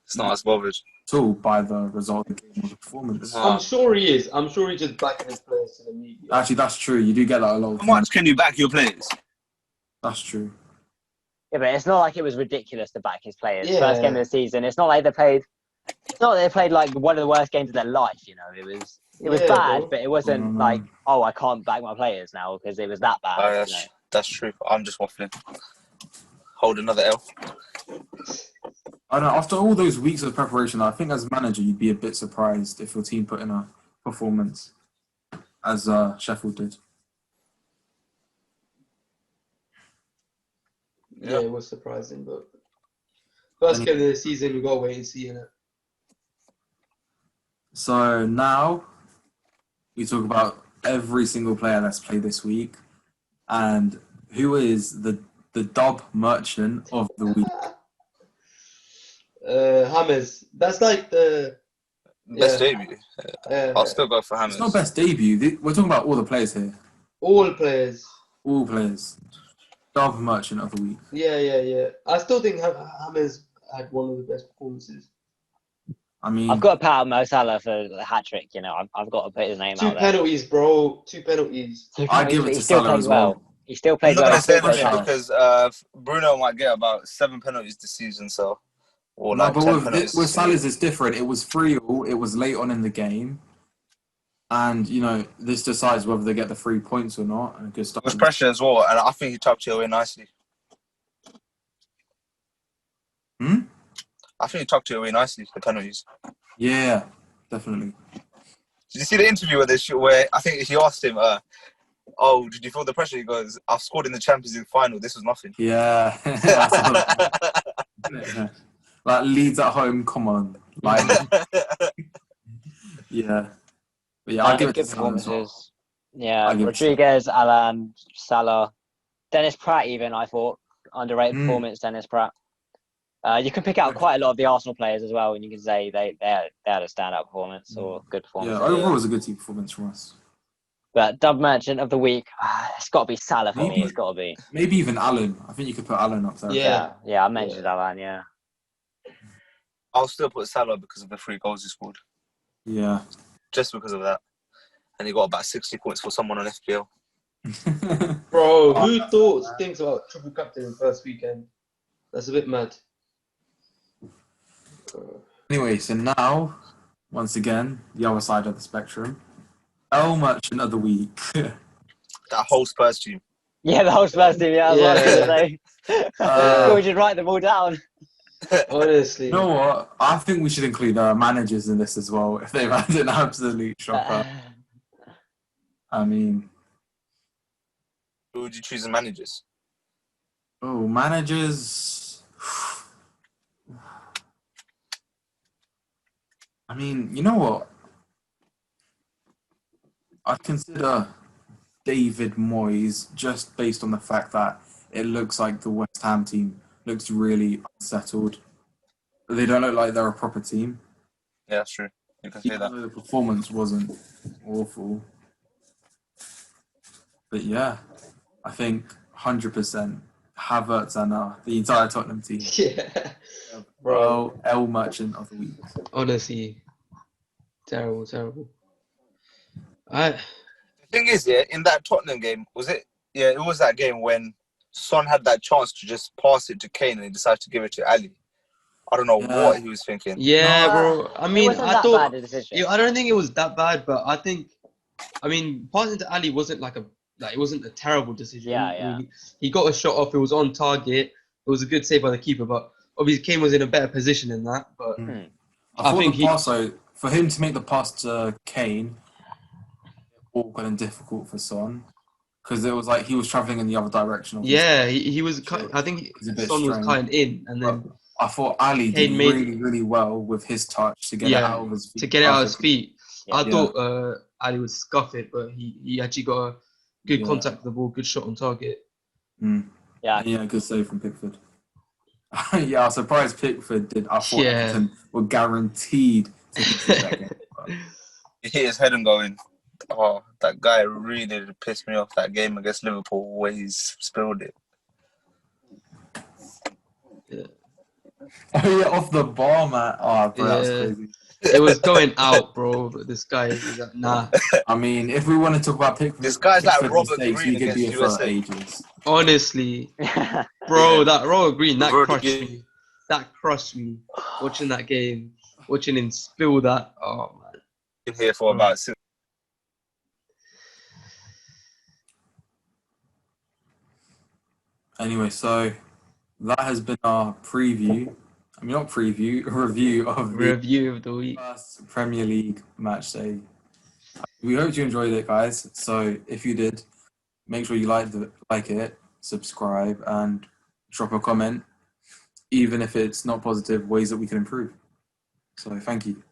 It's not as bothered. at all by the result of the game or the performance. No. I'm sure he is. I'm sure he's just backing his players to the media. Actually, that's true. You do get that a lot. How much can you back your players? That's true. Yeah, but it's not like it was ridiculous to back his players. Yeah. First game of the season. It's not like they played. It's not like they played like one of the worst games of their life. It was Yeah, bad, bro. but it wasn't like, oh, I can't back my players now because it was that bad. That's true. I'm just waffling. Hold another L. I don't know. After all those weeks of preparation, I think as manager, you'd be a bit surprised if your team put in a performance as Sheffield did. Yeah, it was surprising, but first game of the season, we got to wait and see, innit? So now we talk about every single player that's played this week and who is the dub merchant of the week. James. That's like the Best debut. I'll still go for James. It's not best debut. We're talking about all the players here. all players. All players. Dub merchant of the week. Yeah. I still think James had one of the best performances. I mean, I've got to pat out Mo Salah for the hat trick. I've got to put his name Two out there. penalties, bro. 2 penalties. I'd give it He to still Salah played as well. He still I'm played not well. going to say Salah. anything because Bruno might get about 7 penalties this season, or no, like but 10 with penalties. Salah's it's different. It was 3-3. It was late on in the game. And, this decides whether they get the 3 points or not. And a good start. There was pressure as well, and I think he tucked it away nicely. Hmm? I think he tucked it away nicely, the penalties. Yeah, definitely. Did you see the interview where I think he asked him, "Oh, did you feel the pressure?" He goes, "I've scored in the Champions League final. This was nothing." Yeah. Like, Leeds at home, come on. Like, yeah. But yeah, I'll give it to good Salah as well. performances. Yeah, I'll give it to Rodriguez, Alan, Salah, Dennis Pratt. Even I thought underrated Mm. performance, Dennis Pratt. You can pick out quite a lot of the Arsenal players as well, and you can say they had a standout performance or good performance. Yeah, overall it was a good team performance from us. But dub merchant of the week, it's got to be Salah for me. Maybe- It's got to be. Maybe even Alan. I think you could put Alan up there. Yeah. I mentioned Alan. Yeah. I'll still put Salah because of the 3 goals he scored. Yeah. Just because of that. And he got about 60 points for someone on FPL. Bro, who thinks about triple captain in first weekend? That's a bit mad. Anyway, so now, once again, the other side of the spectrum. L Merchant of the week. That whole Spurs team. Yeah, the whole Spurs team. Yeah, that's what I was going to say. We should write them all down. Honestly. You know what? I think we should include managers in this as well if they've had an absolute shocker. I mean, Who would you choose as managers? managers. I mean, you know what? I'd consider David Moyes just based on the fact that it looks like the West Ham team looks really unsettled. They don't look like they're a proper team. Yeah, that's true. You can say Even that. though the performance wasn't awful. But yeah, I think 100% Havertz and the entire Tottenham team. Yeah. Bro, L Merchant of the week. Honestly. Terrible. The thing is, in that Tottenham game, was it? Yeah, it was that game when Son had that chance to just pass it to Kane and he decided to give it to Ali. I don't know what he was thinking. Yeah, bro. I mean, I thought I don't think it was that bad, but passing to Ali wasn't it wasn't a terrible decision. Yeah. I mean, he got a shot off. It was on target. It was a good save by the keeper, but obviously Kane was in a better position than that. But I think for him to make the pass to Kane, awkward and difficult for Son, because it was like he was travelling in the other direction. He was. I think Son was kind of in, and then I thought Ali did really well with his touch to get it out of his feet. Yeah. I thought Ali would scuff it, but he actually got a good contact with the ball, good shot on target. Yeah, good save from Pickford. I was surprised Pickford did. I thought Everton were guaranteed to hit that game. You hit his head and going, oh, that guy really pissed me off that game against Liverpool where he's spilled it. Yeah. Oh yeah, off the bar, man. Oh, bro, that was crazy. It was going out, bro. But this guy is like, nah. I mean, if we want to talk about Pickford, this guy's like Robert mistakes, Green he could be against here USA. for ages. Honestly, bro, that Robert Green, that crushed me. That crushed me. Watching that game, watching him spill that. Oh man. Been here for about 6. Anyway, so that has been our review of the week. First Premier League match day. We hope you enjoyed it, guys. So if you did, make sure you like it, subscribe, and drop a comment, even if it's not positive, ways that we can improve. So thank you.